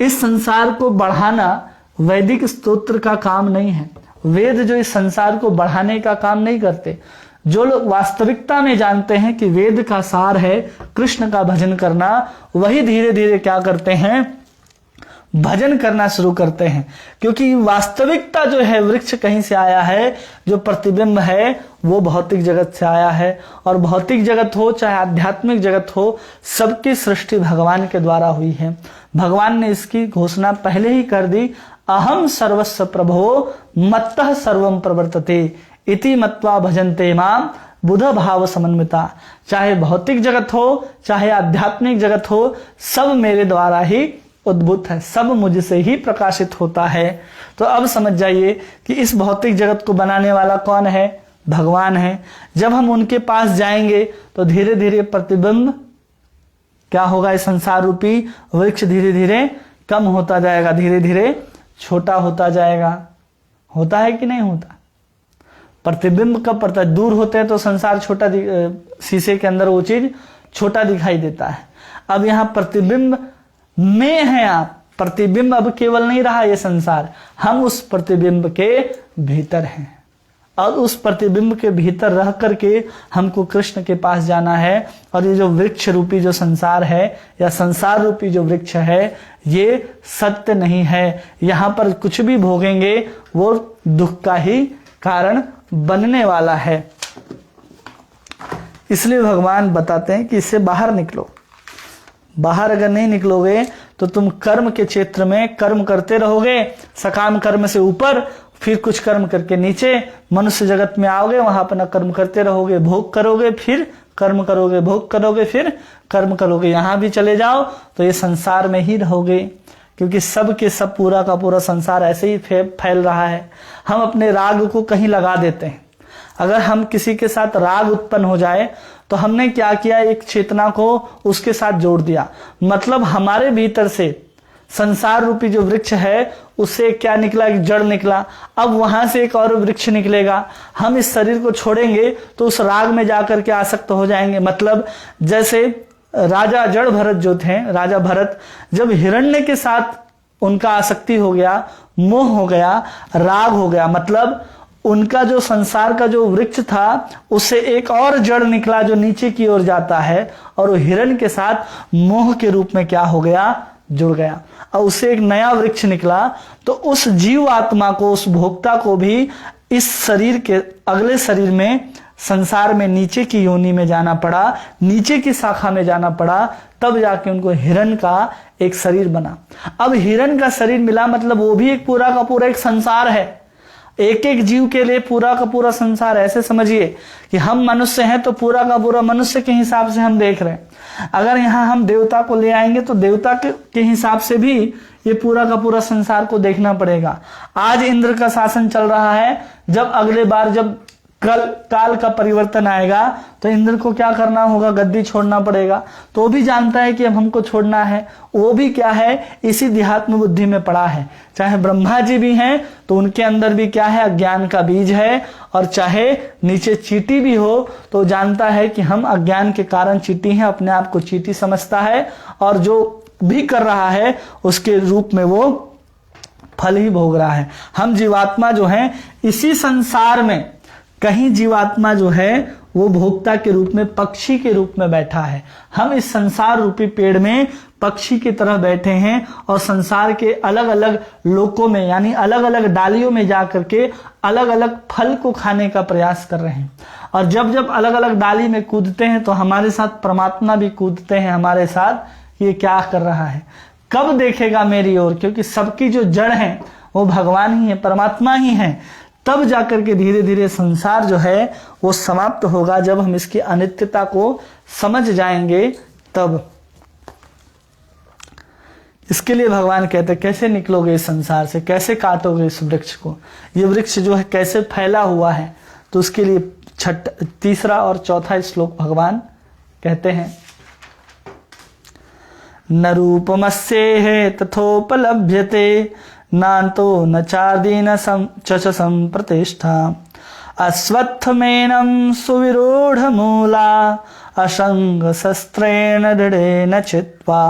इस संसार को बढ़ाना वैदिक स्तोत्र का काम नहीं है। वेद जो इस संसार को बढ़ाने का काम नहीं करते। जो लोग वास्तविकता में जानते हैं कि वेद का सार है कृष्ण का भजन करना, वही धीरे धीरे क्या करते हैं? भजन करना शुरू करते हैं। क्योंकि वास्तविकता जो है, वृक्ष कहीं से आया है, जो प्रतिबिंब है वो भौतिक जगत से आया है। और भौतिक जगत हो चाहे आध्यात्मिक जगत हो, सबकी सृष्टि भगवान के द्वारा हुई है। भगवान ने इसकी घोषणा पहले ही कर दी, अहम सर्वस्व प्रभो मत्तः सर्वम प्रवर्तते इति मत्वा भजन्ते माम बुध भाव समन्विता। चाहे भौतिक जगत हो चाहे आध्यात्मिक जगत हो, सब मेरे द्वारा ही उद्भूत है, सब मुझसे ही प्रकाशित होता है। तो अब समझ जाइए कि इस भौतिक जगत को बनाने वाला कौन है? भगवान है। जब हम उनके पास जाएंगे तो धीरे धीरे प्रतिबिंब क्या होगा? इस संसार रूपी वृक्ष धीरे धीरे कम होता जाएगा, धीरे धीरे छोटा होता जाएगा। होता है कि नहीं होता? प्रतिबिंब कब पड़ता है? दूर होते हैं तो संसार छोटा, शीशे के अंदर वो चीज छोटा दिखाई देता है। अब यहाँ प्रतिबिंब में है आप। प्रतिबिंब अब केवल नहीं रहा ये संसार, हम उस प्रतिबिंब के भीतर हैं। और उस प्रतिबिंब के भीतर रह करके हमको कृष्ण के पास जाना है। और ये जो वृक्ष रूपी जो संसार है, या संसार रूपी जो वृक्ष है, ये सत्य नहीं है। यहाँ पर कुछ भी भोगेंगे वो दुख का ही कारण बनने वाला है। इसलिए भगवान बताते हैं कि इससे बाहर निकलो। बाहर अगर नहीं निकलोगे तो तुम कर्म के क्षेत्र में कर्म करते रहोगे, सकाम कर्म से ऊपर, फिर कुछ कर्म करके नीचे मनुष्य जगत में आओगे, वहां अपना कर्म करते रहोगे, भोग करोगे, फिर कर्म करोगे, भोग करोगे, फिर कर्म करोगे। यहां भी चले जाओ तो ये संसार में ही रहोगे, क्योंकि सब के सब पूरा का पूरा संसार ऐसे ही फैल रहा है। हम अपने राग को कहीं लगा देते हैं। अगर हम किसी के साथ राग उत्पन्न हो जाए तो हमने क्या किया? एक चेतना को उसके साथ जोड़ दिया। मतलब हमारे भीतर से संसार रूपी जो वृक्ष है उससे क्या निकला, एक जड़ निकला। अब वहां से एक और वृक्ष निकलेगा। हम इस शरीर को छोड़ेंगे तो उस राग में जाकर के आसक्त हो जाएंगे। मतलब जैसे राजा जड़ भरत जो थे, राजा भरत जब हिरण्य के साथ उनका आसक्ति हो गया, मोह हो गया, राग हो गया, मतलब उनका जो संसार का जो वृक्ष था उससे एक और जड़ निकला जो नीचे की ओर जाता है, और वो हिरण के साथ मोह के रूप में क्या हो गया, जुड़ गया, और उससे एक नया वृक्ष निकला। तो उस जीव आत्मा को, उस भोक्ता को भी इस शरीर के अगले शरीर में, संसार में नीचे की योनि में जाना पड़ा, नीचे की शाखा में जाना पड़ा, तब जाके उनको हिरण का एक शरीर बना। अब हिरण का शरीर मिला मतलब वो भी एक पूरा का पूरा एक संसार है, एक एक जीव के लिए पूरा का पूरा संसार। ऐसे समझिए कि हम मनुष्य हैं तो पूरा का पूरा मनुष्य के हिसाब से हम देख रहे हैं। अगर यहाँ हम देवता को ले आएंगे तो देवता के हिसाब से भी ये पूरा का पूरा संसार को देखना पड़ेगा। आज इंद्र का शासन चल रहा है, जब अगले बार जब काल का परिवर्तन आएगा तो इंद्र को क्या करना होगा, गद्दी छोड़ना पड़ेगा। तो वो भी जानता है कि अब हमको छोड़ना है, वो भी क्या है, इसी देहात्म बुद्धि में पड़ा है। चाहे ब्रह्मा जी भी हैं तो उनके अंदर भी क्या है, अज्ञान का बीज है, और चाहे नीचे चींटी भी हो तो जानता है कि हम अज्ञान के कारण चींटी हैं, अपने आप को चींटी समझता है, और जो भी कर रहा है उसके रूप में वो फल ही भोग रहा है। हम जीवात्मा जो है इसी संसार में, कहीं जीवात्मा जो है वो भोक्ता के रूप में, पक्षी के रूप में बैठा है। हम इस संसार रूपी पेड़ में पक्षी की तरह बैठे हैं और संसार के अलग अलग लोकों में, यानी अलग अलग डालियों में जाकर के अलग अलग फल को खाने का प्रयास कर रहे हैं। और जब जब अलग अलग डाली में कूदते हैं तो हमारे साथ परमात्मा भी कूदते हैं हमारे साथ, ये क्या कर रहा है, कब देखेगा मेरी ओर, क्योंकि सबकी जो जड़ है वो भगवान ही है, परमात्मा ही है। तब जाकर के धीरे धीरे संसार जो है वो समाप्त होगा, जब हम इसकी अनित्यता को समझ जाएंगे तब। इसके लिए भगवान कहते कैसे निकलोगे इस संसार से, कैसे काटोगे इस वृक्ष को, ये वृक्ष जो है कैसे फैला हुआ है। तो उसके लिए तीसरा और चौथा श्लोक भगवान कहते हैं, न रूपमस्येह तथोपलभ्यते नान्तो न चार्दीन चच संप्रतिष्ठा अश्वत्थमेनं सुविरूढ़ मूला असंग शस्त्रेण दृढ़ेन चित्वा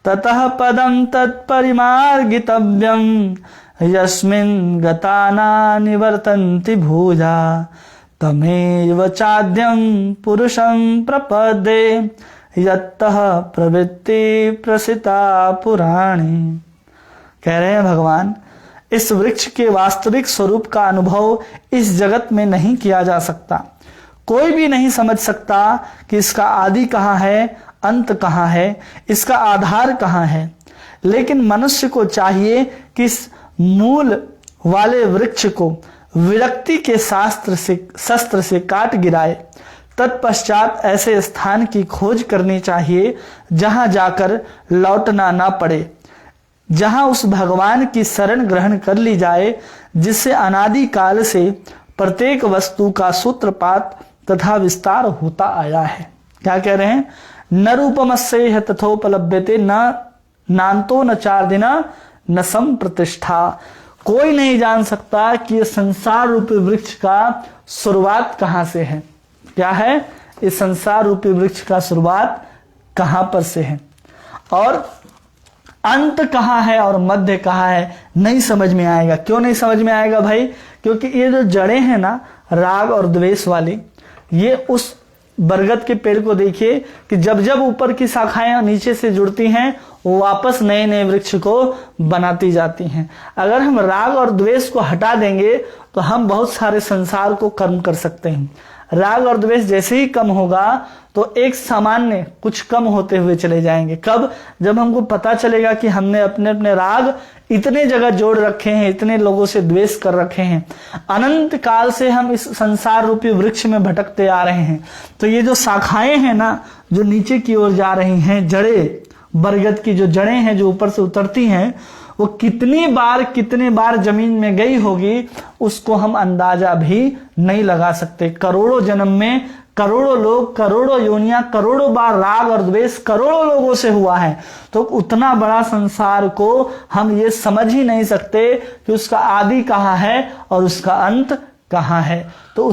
ततः पदं तत्परिमार्गितव्यं यस्मिन् गता न निवर्तन्ति भूजा तमेव चाद्यं पुरुषं प्रपद्ये यत्तः प्रवृत्ति प्रसिता पुराणी। कह रहे हैं भगवान, इस वृक्ष के वास्तविक स्वरूप का अनुभव इस जगत में नहीं किया जा सकता। कोई भी नहीं समझ सकता कि इसका आदि कहाँ है, अंत कहाँ है, इसका आधार कहाँ है। लेकिन मनुष्य को चाहिए कि इस मूल वाले वृक्ष को विरक्ति के शस्त्र से काट गिराए। तत्पश्चात ऐसे स्थान की खोज करनी चाहिए जहां जाकर लौटना ना पड़े, जहां उस भगवान की शरण ग्रहण कर ली जाए जिससे अनादि काल से प्रत्येक वस्तु का सूत्रपात तथा विस्तार होता आया है। क्या कह रहे हैं, न रूपमस्येह तथोपलभ्यते न नान्तो न चार्दिना न संप्रतिष्ठा। कोई नहीं जान सकता कि ये संसार रूपी वृक्ष का शुरुआत कहां से है। क्या है, इस संसार रूपी वृक्ष का शुरुआत कहां पर से है और अंत कहाँ है और मध्य कहाँ है, नहीं समझ में आएगा। क्यों नहीं समझ में आएगा भाई, क्योंकि ये जो जड़ें हैं ना राग और द्वेष वाली, ये उस बरगद के पेड़ को देखिए कि जब जब ऊपर की शाखाएं नीचे से जुड़ती हैं वो वापस नए नए वृक्ष को बनाती जाती हैं। अगर हम राग और द्वेष को हटा देंगे तो हम बहुत सारे संसार को कर्म कर सकते हैं। राग और द्वेष जैसे ही कम होगा तो एक सामान्य कुछ कम होते हुए चले जाएंगे। कब, जब हमको पता चलेगा कि हमने अपने अपने राग इतने जगह जोड़ रखे हैं, इतने लोगों से द्वेष कर रखे हैं, अनंत काल से हम इस संसार रूपी वृक्ष में भटकते आ रहे हैं। तो ये जो शाखाएं हैं ना जो नीचे की ओर जा रही हैं, जड़ें, बरगद की जो जड़ें हैं जो ऊपर से उतरती हैं, वो कितने बार जमीन में गई होगी उसको हम अंदाजा भी नहीं लगा सकते। करोड़ों जन्म में करोड़ों लोग, करोड़ों योनियां, करोड़ों बार राग और द्वेष करोड़ों लोगों से हुआ है, तो उतना बड़ा संसार को हम ये समझ ही नहीं सकते कि उसका आदि कहाँ है और उसका अंत कहाँ है। तो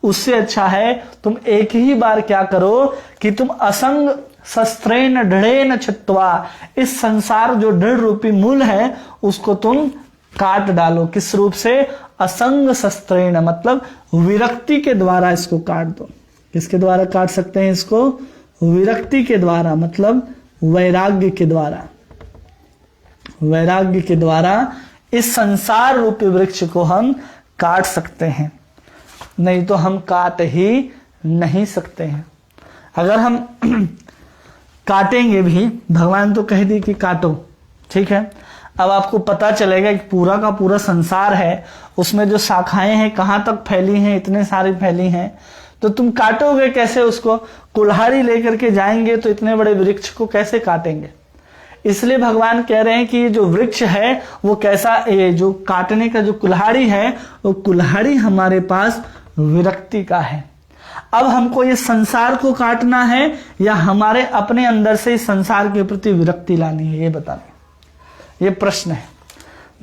उससे अच्छा है तुम एक ही बार क्या करो कि तुम असंग शस्त्रेण दृढ़ेन छित्त्वा, इस संसार जो दृढ़ रूपी मूल है उसको तुम काट डालो। किस रूप से? असंग शस्त्रेण, मतलब विरक्ति के द्वारा इसको काट दो। किसके द्वारा काट सकते हैं इसको? विरक्ति के द्वारा, मतलब वैराग्य के द्वारा। वैराग्य के द्वारा इस संसार रूपी वृक्ष को हम काट सकते हैं, नहीं तो हम काट ही नहीं सकते हैं। अगर हम काटेंगे भी, भगवान तो कह दी कि काटो, ठीक है। अब आपको पता चलेगा कि पूरा का पूरा संसार है, उसमें जो शाखाएं हैं कहाँ तक फैली हैं, इतने सारी फैली हैं, तो तुम काटोगे कैसे उसको? कुल्हाड़ी लेकर के जाएंगे तो इतने बड़े वृक्ष को कैसे काटेंगे? इसलिए भगवान कह रहे हैं कि ये जो वृक्ष है वो कैसा, ये जो काटने का जो कुल्हाड़ी है वो कुल्हाड़ी हमारे पास विरक्ति का है। अब हमको ये संसार को काटना है या हमारे अपने अंदर से इस संसार के प्रति विरक्ति लानी है, ये बताना, ये प्रश्न है।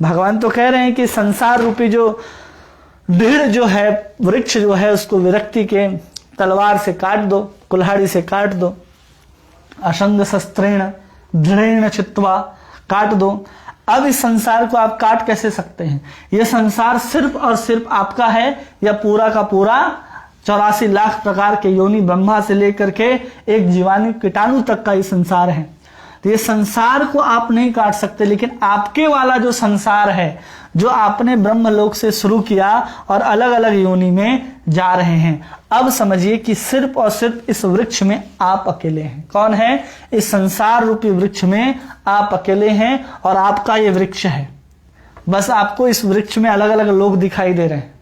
भगवान तो कह रहे हैं कि संसार रूपी जो दृढ़ जो है वृक्ष जो है उसको विरक्ति के तलवार से काट दो, कुल्हाड़ी से काट दो। असंग शस्त्रेण दृढ़ेन छित्त्वा, काट दो। अब इस संसार को आप काट कैसे सकते हैं? यह संसार सिर्फ और सिर्फ आपका है या पूरा का पूरा 84 लाख प्रकार के योनि ब्रह्मा से लेकर के एक जीवाणु कीटाणु तक का ये संसार है। तो ये संसार को आप नहीं काट सकते, लेकिन आपके वाला जो संसार है, जो आपने ब्रह्मलोक से शुरू किया और अलग अलग योनि में जा रहे हैं, अब समझिए कि सिर्फ और सिर्फ इस वृक्ष में आप अकेले हैं। कौन है? इस संसार रूपी वृक्ष में आप अकेले हैं और आपका ये वृक्ष है। बस आपको इस वृक्ष में अलग अलग लोग दिखाई दे रहे हैं।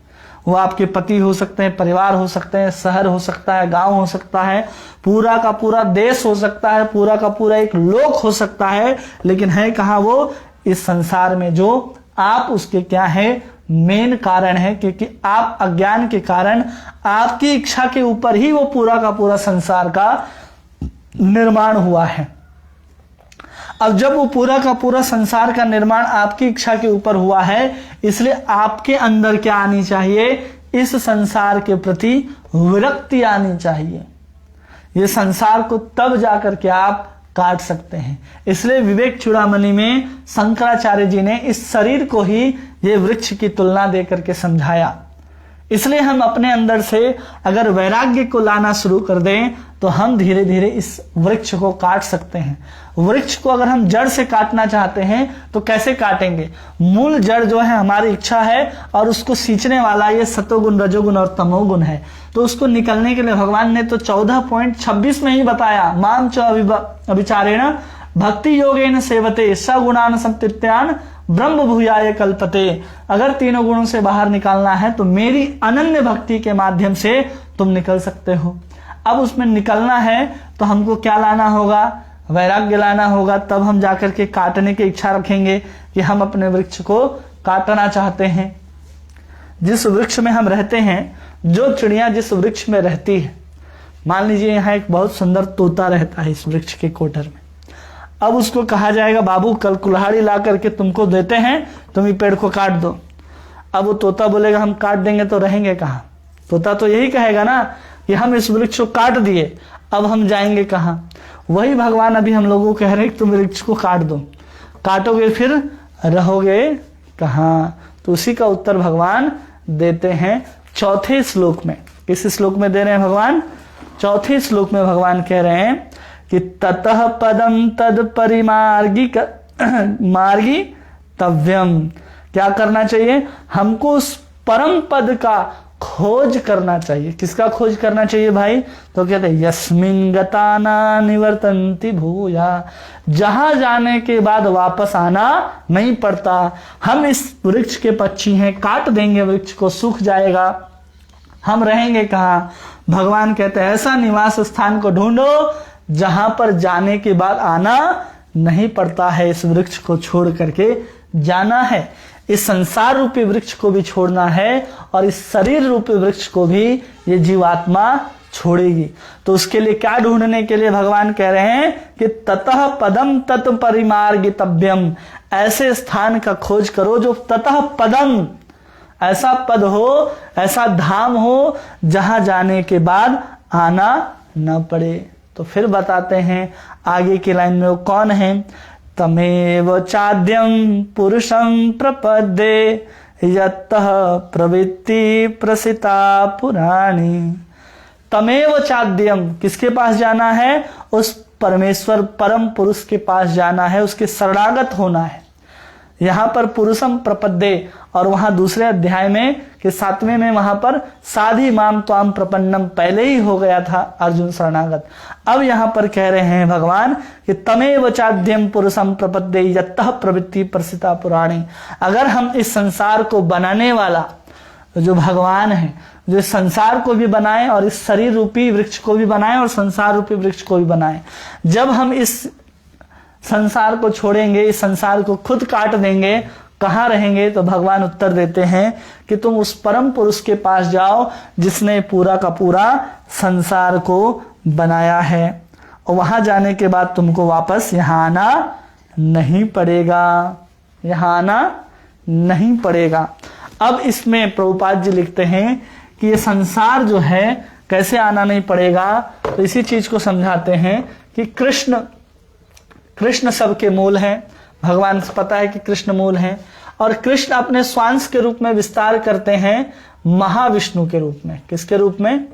वो आपके पति हो सकते हैं, परिवार हो सकते हैं, शहर हो सकता है, गांव हो सकता है, पूरा का पूरा देश हो सकता है, पूरा का पूरा एक लोक हो सकता है, लेकिन है कहाँ वो? इस संसार में। जो आप उसके क्या है? मेन कारण है, क्योंकि आप अज्ञान के कारण आपकी इच्छा के ऊपर ही वो पूरा का पूरा संसार का निर्माण हुआ है। अब जब वो पूरा का पूरा संसार का निर्माण आपकी इच्छा के ऊपर हुआ है, इसलिए आपके अंदर क्या आनी चाहिए? इस संसार के प्रति विरक्ति आनी चाहिए। ये संसार को तब जाकर के आप काट सकते हैं। इसलिए विवेक चूड़ामणि में शंकराचार्य जी ने इस शरीर को ही ये वृक्ष की तुलना देकर के समझाया। इसलिए हम अपने अंदर से अगर वैराग्य को लाना शुरू कर दें तो हम धीरे धीरे इस वृक्ष को काट सकते हैं। वृक्ष को अगर हम जड़ से काटना चाहते हैं तो कैसे काटेंगे? मूल जड़ जो है हमारी इच्छा है और उसको सींचने वाला ये सतोगुण, रजोगुण और तमोगुण है। तो उसको निकलने के लिए भगवान ने तो 14.26 में ही बताया, माम च अभिचारेण भक्ति योगेन सेवते सगुणान संतीत्यान ब्रह्म भूयाय कल्पते। अगर तीनों गुणों से बाहर निकालना है तो मेरी अनन्य भक्ति के माध्यम से तुम निकल सकते हो। अब उसमें निकलना है तो हमको क्या लाना होगा? वैराग्य लाना होगा। तब हम जाकर के काटने की इच्छा रखेंगे कि हम अपने वृक्ष को काटना चाहते हैं। जिस वृक्ष में हम रहते हैं, जो चिड़िया जिस वृक्ष में रहती है, मान लीजिए यहाँ एक बहुत सुंदर तोता रहता है इस वृक्ष के कोटर में। अब उसको कहा जाएगा बाबू कल कुल्हाड़ी ला करके तुमको देते हैं, तुम ये पेड़ को काट दो। अब वो तोता बोलेगा हम काट देंगे तो रहेंगे कहाँ? तोता तो यही कहेगा ना कि हम इस वृक्ष को काट दिए, अब हम जाएंगे कहाँ? वही भगवान अभी हम लोगों को कह रहे हैं कि तुम वृक्ष को काट दो, काटोगे फिर रहोगे कहाँ? तो उसी का उत्तर भगवान देते हैं चौथे श्लोक में। किस श्लोक में दे रहे हैं भगवान? चौथे श्लोक में भगवान कह रहे हैं कि ततः पदम तद परिमार्गी मार्गी तव्यम। क्या करना चाहिए? हमको उस परम पद का खोज करना चाहिए। किसका खोज करना चाहिए भाई? तो कहते हैं यस्मिन् गता न निवर्तन्ति भूया, जहां जाने के बाद वापस आना नहीं पड़ता। हम इस वृक्ष के पक्षी हैं, काट देंगे वृक्ष को, सूख जाएगा, हम रहेंगे कहाँ? भगवान कहते हैं ऐसा निवास स्थान को ढूंढो जहां पर जाने के बाद आना नहीं पड़ता है। इस वृक्ष को छोड़ करके जाना है, इस संसार रूपी वृक्ष को भी छोड़ना है और इस शरीर रूपी वृक्ष को भी ये जीवात्मा छोड़ेगी। तो उसके लिए क्या ढूंढने के लिए भगवान कह रहे हैं कि ततः पदम तत् परिमार्गितव्यम, ऐसे स्थान का खोज करो जो ततः पदम, ऐसा पद हो, ऐसा धाम हो जहां जाने के बाद आना न पड़े। तो फिर बताते हैं आगे की लाइन में वो कौन है। तमेव चाद्यम पुरुषं प्रपद्ये यत्तः प्रवृत्ति प्रसिता पुराणी। तमेव चाद्यम, किसके पास जाना है? उस परमेश्वर परम पुरुष के पास जाना है, उसके शरणागत होना है। यहां पर पुरुषम प्रपद्ये, और वहां दूसरे अध्याय में कि 7वें में वहां पर साधी माम त्वाम प्रपन्नम पहले ही हो गया था अर्जुन शरणागत। अब यहां पर कह रहे हैं भगवान कि तमेव चाद्यम पुरुषम प्रपद्ये यत्तः प्रवृत्ति प्रसिता पुराणी। अगर हम इस संसार को बनाने वाला जो भगवान है, जो इस संसार को भी बनाए और इस शरीर रूपी वृक्ष को भी बनाए और संसार रूपी वृक्ष को भी बनाए, जब हम इस संसार को छोड़ेंगे, इस संसार को खुद काट देंगे, कहाँ रहेंगे? तो भगवान उत्तर देते हैं कि तुम उस परम पुरुष के पास जाओ जिसने पूरा का पूरा संसार को बनाया है, और वहां जाने के बाद तुमको वापस यहां आना नहीं पड़ेगा, यहां आना नहीं पड़ेगा। अब इसमें प्रभुपाद जी लिखते हैं कि ये संसार जो है कैसे आना नहीं पड़ेगा, तो इसी चीज को समझाते हैं कि कृष्ण सबके मूल हैं। भगवान से पता है कि कृष्ण मूल हैं, और कृष्ण अपने स्वांश के रूप में विस्तार करते हैं महाविष्णु के रूप में। किसके रूप में?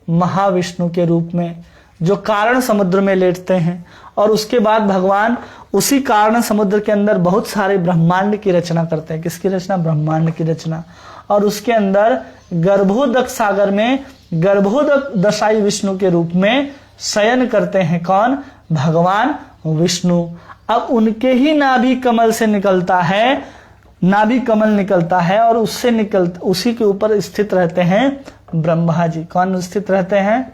महाविष्णु के रूप में, जो कारण समुद्र में लेटते हैं। और उसके बाद भगवान उसी कारण समुद्र के अंदर बहुत सारे ब्रह्मांड की रचना करते हैं। किसकी रचना? ब्रह्मांड की रचना। और उसके अंदर गर्भोदक सागर में गर्भोदक दशाई विष्णु के रूप में शयन करते हैं। कौन? भगवान विष्णु। अब उनके ही नाभि कमल से निकलता है, नाभि कमल निकलता है, और उसी के ऊपर स्थित रहते हैं ब्रह्मा जी। कौन स्थित रहते हैं?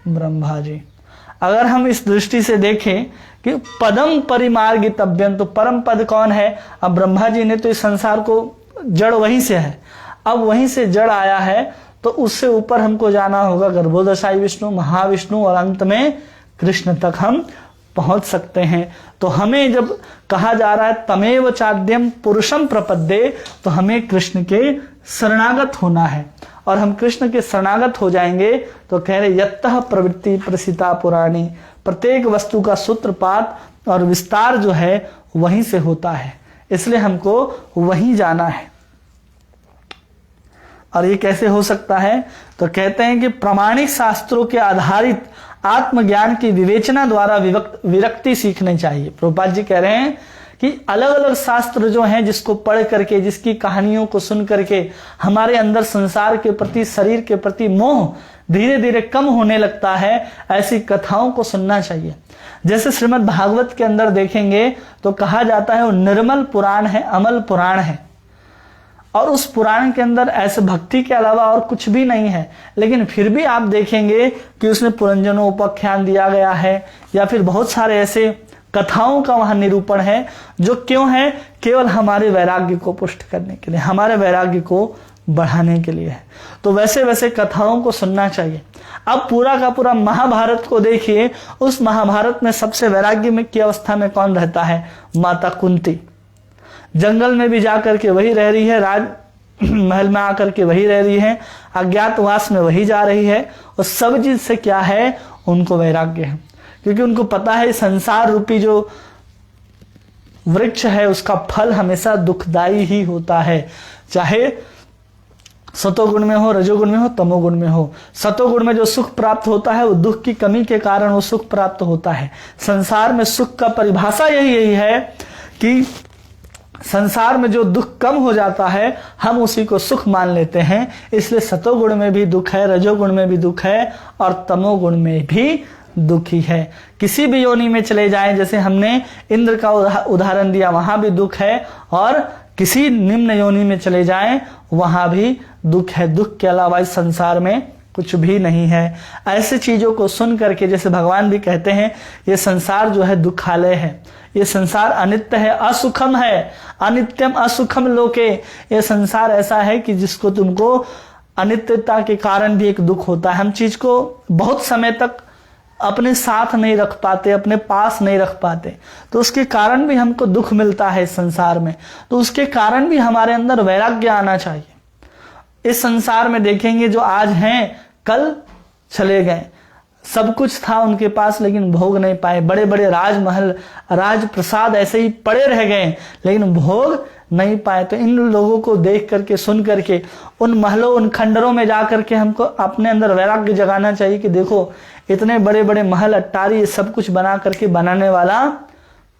ब्रह्मा जी। अगर हम इस दृष्टि से देखें कि पदम परिमार्गितव्यम, तो परम पद कौन है? अब ब्रह्मा जी ने तो इस संसार को जड़ वहीं से है, अब वहीं से जड़ आया है, तो उससे ऊपर हमको जाना होगा गर्भोदशाई विष्णु, महाविष्णु, और अंत में कृष्ण तक हम पहुंच सकते हैं। तो हमें जब कहा जा रहा है तमेव चाद्यम पुरुषम प्रपद्ये, तो हमें कृष्ण के शरणागत होना है, और हम कृष्ण के शरणागत हो जाएंगे तो कह रहे यत्तः प्रवृत्ति प्रसिता पुराणी, प्रत्येक वस्तु का सूत्रपात और विस्तार जो है वहीं से होता है, इसलिए हमको वहीं जाना है। और ये कैसे हो सकता है? तो कहते हैं कि प्रामाणिक शास्त्रों के आधारित आत्मज्ञान की विवेचना द्वारा विरक्ति सीखनी चाहिए। प्रभुपाद जी कह रहे हैं कि अलग अलग शास्त्र जो हैं, जिसको पढ़ करके, जिसकी कहानियों को सुन करके हमारे अंदर संसार के प्रति, शरीर के प्रति मोह धीरे धीरे कम होने लगता है, ऐसी कथाओं को सुनना चाहिए। जैसे श्रीमद् भागवत के अंदर देखेंगे तो कहा जाता है वो निर्मल पुराण है, अमल पुराण है, और उस पुराण के अंदर ऐसे भक्ति के अलावा और कुछ भी नहीं है। लेकिन फिर भी आप देखेंगे कि उसमें पुरंजनोपाख्यान दिया गया है, या फिर बहुत सारे ऐसे कथाओं का वहां निरूपण है, जो क्यों है? केवल हमारे वैराग्य को पुष्ट करने के लिए, हमारे वैराग्य को बढ़ाने के लिए है। तो वैसे वैसे कथाओं को सुनना चाहिए। अब पूरा का पूरा महाभारत को देखिए, उस महाभारत में सबसे वैराग्य में की अवस्था में कौन रहता है? माता कुंती। जंगल में भी जाकर के वही रह रही है, राज महल में आकर के वही रह रही है, अज्ञातवास में वही जा रही है, और सब चीज से क्या है? उनको वैराग्य है, क्योंकि उनको पता है संसार रूपी जो वृक्ष है उसका फल हमेशा दुखदाई ही होता है, चाहे सतोगुण में हो, रजोगुण में हो, तमोगुण में हो। सतोगुण में जो सुख प्राप्त होता है वो दुख की कमी के कारण वो सुख प्राप्त होता है। संसार में सुख का परिभाषा यही है कि संसार में जो दुख कम हो जाता है हम उसी को सुख मान लेते हैं। इसलिए सतोगुण में भी दुख है, रजोगुण में भी दुख है, और तमोगुण में भी दुखी है। किसी भी योनि में चले जाएं, जैसे हमने इंद्र का उदाहरण दिया, वहां भी दुख है, और किसी निम्न योनि में चले जाएं वहां भी दुख है। दुख के अलावा इस संसार में कुछ भी नहीं है। ऐसी चीजों को सुन करके, जैसे भगवान भी कहते हैं, ये संसार जो है दुखालय है, ये संसार अनित्य है, असुखम है, अनित्यम असुखम लोके। ये संसार ऐसा है कि जिसको तुमको अनित्यता के कारण भी एक दुख होता है। हम चीज को बहुत समय तक अपने साथ नहीं रख पाते, अपने पास नहीं रख पाते, तो उसके कारण भी हमको दुख मिलता है इस संसार में। तो उसके कारण भी हमारे अंदर वैराग्य आना चाहिए। इस संसार में देखेंगे जो आज हैं कल चले गए, सब कुछ था उनके पास लेकिन भोग नहीं पाए, बड़े बड़े राजमहल राजप्रसाद ऐसे ही पड़े रह गए लेकिन भोग नहीं पाए। तो इन लोगों को देख करके, सुन करके, उन महलों उन खंडरों में जा करके हमको अपने अंदर वैराग्य जगाना चाहिए कि देखो इतने बड़े बड़े महल अट्टारी सब कुछ बना करके बनाने वाला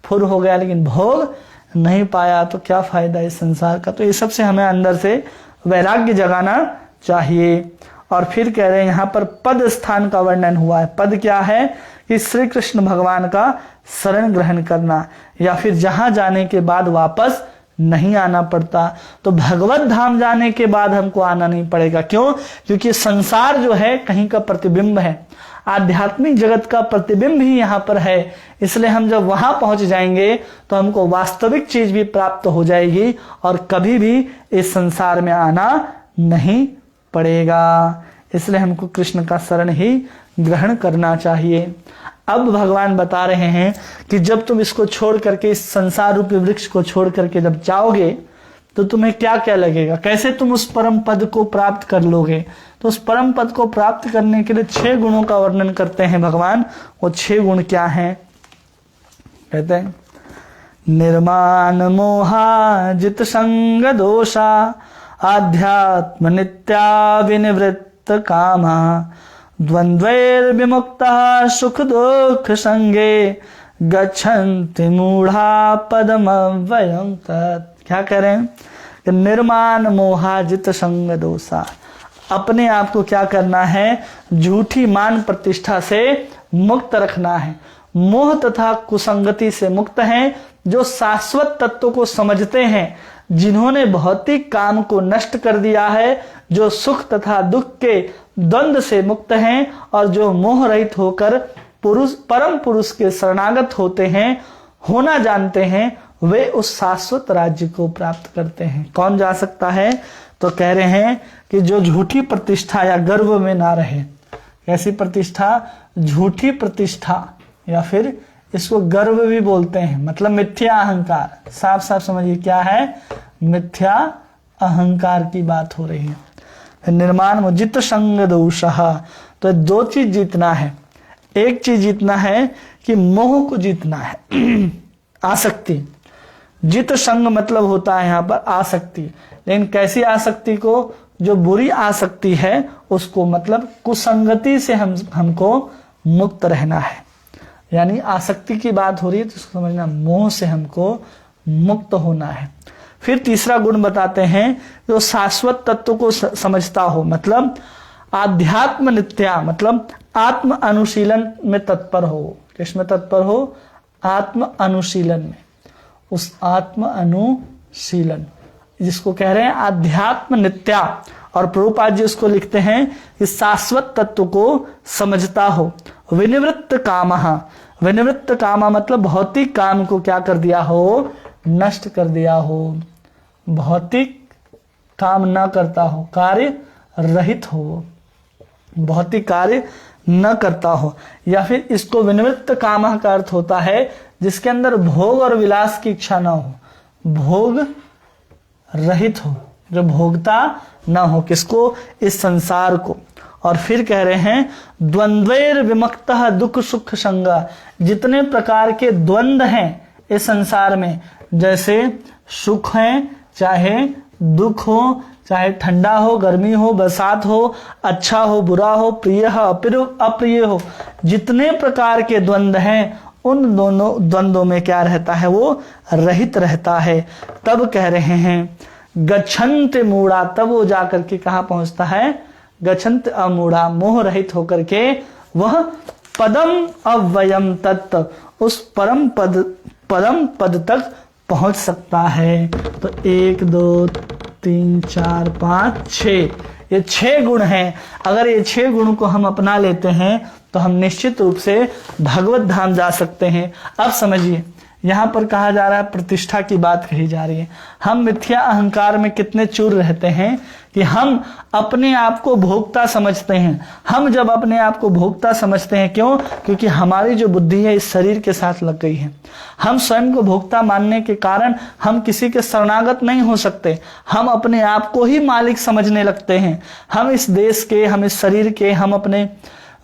फुर हो गया लेकिन भोग नहीं पाया, तो क्या फायदा इस संसार का। तो ये सबसे हमें अंदर से वैराग्य जगाना चाहिए। और फिर कह रहे हैं यहाँ पर पद स्थान का वर्णन हुआ है। पद क्या है कि श्री कृष्ण भगवान का शरण ग्रहण करना, या फिर जहां जाने के बाद वापस नहीं आना पड़ता। तो भगवत धाम जाने के बाद हमको आना नहीं पड़ेगा। क्यों? क्योंकि संसार जो है कहीं का प्रतिबिंब है, आध्यात्मिक जगत का प्रतिबिंब ही यहाँ पर है। इसलिए हम जब वहां पहुंच जाएंगे तो हमको वास्तविक चीज भी प्राप्त हो जाएगी और कभी भी इस संसार में आना नहीं पड़ेगा। इसलिए हमको कृष्ण का शरण ही ग्रहण करना चाहिए। अब भगवान बता रहे हैं कि जब तुम इसको छोड़ करके, इस संसार रूपी वृक्ष को छोड़ करके जब जाओगे तो तुम्हें क्या क्या लगेगा, कैसे तुम उस परम पद को प्राप्त कर लोगे। तो उस परम पद को प्राप्त करने के लिए 6 गुणों का वर्णन करते हैं भगवान। वो 6 गुण क्या हैं? कहते हैं निर्माण मोहा जित संग दोषा आध्यात्म नित्या विनिवृत्त कामा द्वंद्वैर विमुक्तः सुख दुख संगे गच्छन्ति मूढ़ा पदमव्ययम् तत्। क्या कह रहे हैं? निर्माण मोहाजित संग दोषा, अपने आप को क्या करना है? झूठी मान प्रतिष्ठा से मुक्त रखना है। मोह तथा कुसंगति से मुक्त हैं, जो शाश्वत तत्व को समझते हैं, जिन्होंने भौतिक काम को नष्ट कर दिया है, जो सुख तथा दुख के द्वंद्व से मुक्त हैं और जो मोह रहित होकर परम पुरुष के शरणागत होते हैं, होना जानते हैं, वे उस शाश्वत राज्य को प्राप्त करते हैं। कौन जा सकता है? तो कह रहे हैं कि जो झूठी प्रतिष्ठा या गर्व में ना रहे। कैसी प्रतिष्ठा? झूठी प्रतिष्ठा, या फिर इसको गर्व भी बोलते हैं, मतलब मिथ्या अहंकार। साफ साफ समझिए क्या है? मिथ्या अहंकार की बात हो रही है। निर्माण जित संग दोषः, तो 2 चीज जीतना है। एक चीज जीतना है कि मोह को जीतना है, आसक्ति। जित संग मतलब होता है यहाँ पर आसक्ति, लेकिन कैसी आसक्ति को? जो बुरी आसक्ति है उसको, मतलब कुसंगति से हमको मुक्त रहना है। यानी आसक्ति की बात हो रही है तो उसको समझना, मोह से हमको मुक्त होना है। फिर तीसरा गुण बताते हैं, जो शाश्वत तत्व को समझता हो, मतलब आध्यात्म नित्या, मतलब आत्म अनुशीलन में तत्पर हो। किसमें तत्पर हो? आत्म अनुशीलन में। उस आत्म अनुशीलन जिसको कह रहे हैं आध्यात्म नित्या, और प्रभुपाद जी उसको लिखते हैं कि शाश्वत तत्व को समझता हो। विनिवृत्त कामः, विनिवृत्त कामा मतलब भौतिक काम को क्या कर दिया हो? नष्ट कर दिया हो। भौतिक काम न करता हो, कार्य रहित हो, भौतिक कार्य न करता हो। या फिर इसको विनिवृत्त कामः का अर्थ होता है जिसके अंदर भोग और विलास की इच्छा न हो, भोग रहित हो, जो भोगता न हो। किसको? इस संसार को। और फिर कह रहे हैं द्वंद्वैर विमुक्तः दुख सुख संगा, जितने प्रकार के द्वंद्व हैं इस संसार में, जैसे सुख है चाहे दुख हो, चाहे ठंडा हो गर्मी हो, बरसात हो, अच्छा हो बुरा हो, प्रिय हो अप्रिय हो, जितने प्रकार के द्वंद्व हैं उन दोनों द्वंद्वों में क्या रहता है? वो रहित रहता है। तब कह रहे हैं गच्छन्त मूढ़ा, तब वो जाकर के कहाँ पहुंचता है? गच्छन्त अमूढ़ा, मोह रहित होकर के वह पदम अव्ययम तत्व, उस परम पद तक पहुंच सकता है। तो 1 2 3 4 5 6 ये 6 गुण हैं। अगर ये 6 गुण को हम अपना लेते हैं तो हम निश्चित रूप से भगवत धाम जा सकते हैं। अब समझिए, यहाँ पर कहा जा रहा है, प्रतिष्ठा की बात कही जा रही है। हम मिथ्या अहंकार में कितने चूर रहते हैं कि हम अपने आप को भोक्ता समझते हैं। हम जब अपने आप को भोक्ता समझते हैं, क्यों? क्योंकि हमारी जो बुद्धि है इस शरीर के साथ लग गई है। हम स्वयं को भोक्ता मानने के कारण हम किसी के शरणागत नहीं हो सकते। हम अपने आप को ही मालिक समझने लगते हैं। हम इस देश के, हम इस शरीर के, हम अपने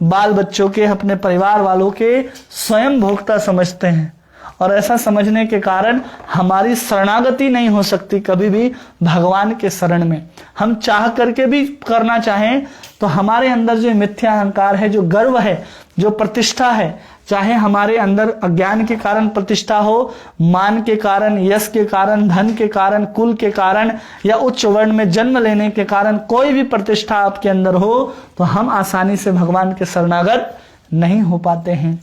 बाल बच्चों के, अपने परिवार वालों के स्वयं भोक्ता समझते हैं। और ऐसा समझने के कारण हमारी शरणागति नहीं हो सकती कभी भी भगवान के शरण में। हम चाह करके भी करना चाहें तो हमारे अंदर जो मिथ्या अहंकार है, जो गर्व है, जो प्रतिष्ठा है, चाहे हमारे अंदर अज्ञान के कारण प्रतिष्ठा हो, मान के कारण, यश के कारण, धन के कारण, कुल के कारण या उच्च वर्ण में जन्म लेने के कारण कोई भी प्रतिष्ठा आपके अंदर हो तो हम आसानी से भगवान के शरणागत नहीं हो पाते हैं।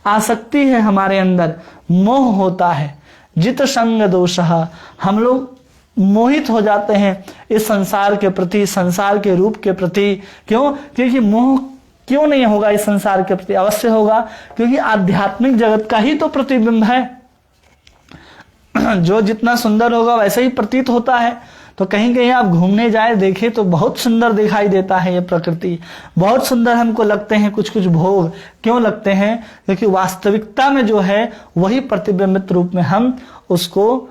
आसक्ति है हमारे अंदर, मोह होता है, जित संग दोषः, हम लोग मोहित हो जाते हैं इस संसार के प्रति, संसार के रूप के प्रति। क्यों? क्योंकि मोह क्यों नहीं होगा इस संसार के प्रति? अवश्य होगा, क्योंकि आध्यात्मिक जगत का ही तो प्रतिबिंब है। जो जितना सुंदर होगा वैसे ही प्रतीत होता है। तो कहीं कहीं आप घूमने जाए, देखें तो बहुत सुंदर दिखाई देता है ये प्रकृति, बहुत सुंदर हमको लगते हैं कुछ कुछ भोग। क्यों लगते हैं? क्योंकि वास्तविकता में जो है वही प्रतिबिंबित रूप में हम उसको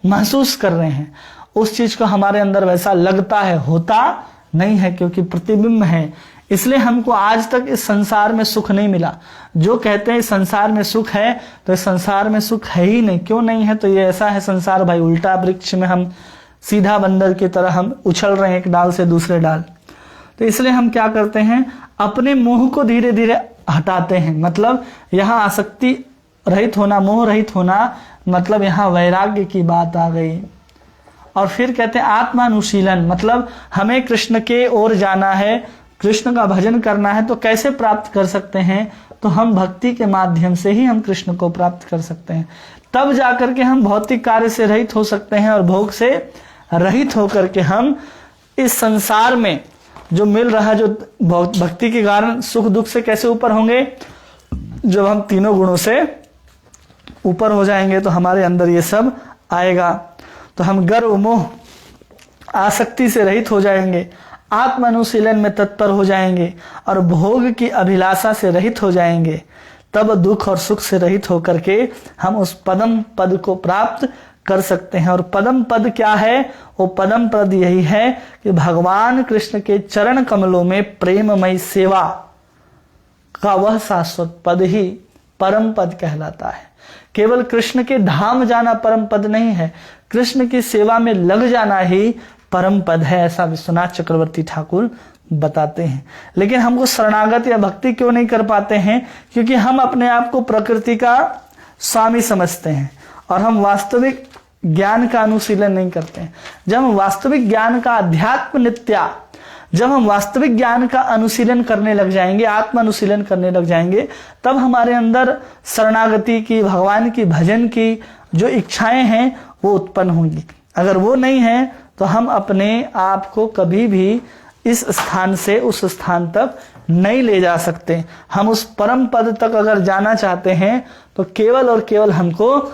महसूस कर रहे हैं। उस चीज को हमारे अंदर वैसा लगता है, होता नहीं है, क्योंकि प्रतिबिंब है। इसलिए हमको आज तक इस संसार में सुख नहीं मिला। जो कहते हैं इस संसार में सुख है, तो इस संसार में सुख है ही नहीं। क्यों नहीं है? तो ये ऐसा है संसार भाई, उल्टा वृक्ष में हम सीधा बंदर की तरह हम उछल रहे हैं एक डाल से दूसरे डाल। तो इसलिए हम क्या करते हैं, अपने मोह को धीरे धीरे हटाते हैं। मतलब यहाँ आसक्ति रहित होना, मोह रहित होना, मतलब यहाँ वैराग्य की बात आ गई। और फिर कहते हैं आत्मानुशीलन, मतलब हमें कृष्ण के ओर जाना है, कृष्ण का भजन करना है। तो कैसे प्राप्त कर सकते हैं? तो हम भक्ति के माध्यम से ही हम कृष्ण को प्राप्त कर सकते हैं। तब जाकर के हम भौतिक कार्य से रहित हो सकते हैं और भोग से रहित होकर के हम इस संसार में जो मिल रहा है, जो भक्ति के कारण सुख दुख से कैसे ऊपर होंगे? जब हम तीनों गुणों से ऊपर हो जाएंगे तो हमारे अंदर ये सब आएगा। तो हम गर्व, मोह, आसक्ति से रहित हो जाएंगे, आत्मानुशीलन में तत्पर हो जाएंगे और भोग की अभिलाषा से रहित हो जाएंगे। तब दुख और सुख से रहित होकर के हम उस पदम पद को प्राप्त कर सकते हैं। और पदम पद क्या है? वो पदम पद यही है कि भगवान कृष्ण के चरण कमलों में प्रेममय सेवा का वह शाश्वत पद ही परम पद कहलाता है। केवल कृष्ण के धाम जाना परम पद नहीं है, कृष्ण की सेवा में लग जाना ही परम पद है, ऐसा विश्वनाथ चक्रवर्ती ठाकुर बताते हैं। लेकिन हमको शरणागत या भक्ति क्यों नहीं कर पाते हैं? क्योंकि हम अपने आप को प्रकृति का स्वामी समझते हैं और हम वास्तविक ज्ञान का अनुशीलन नहीं करते हैं। जब हम वास्तविक ज्ञान का, अध्यात्म नित्या, जब हम वास्तविक ज्ञान का अनुशीलन करने लग जाएंगे, आत्म अनुशीलन करने लग जाएंगे, तब हमारे अंदर शरणागति की, भगवान की भजन की जो इच्छाएं हैं वो उत्पन्न होंगी। अगर वो नहीं है तो हम अपने आप को कभी भी इस स्थान से उस स्थान तक नहीं ले जा सकते। हम उस परम पद तक अगर जाना चाहते हैं तो केवल और केवल हमको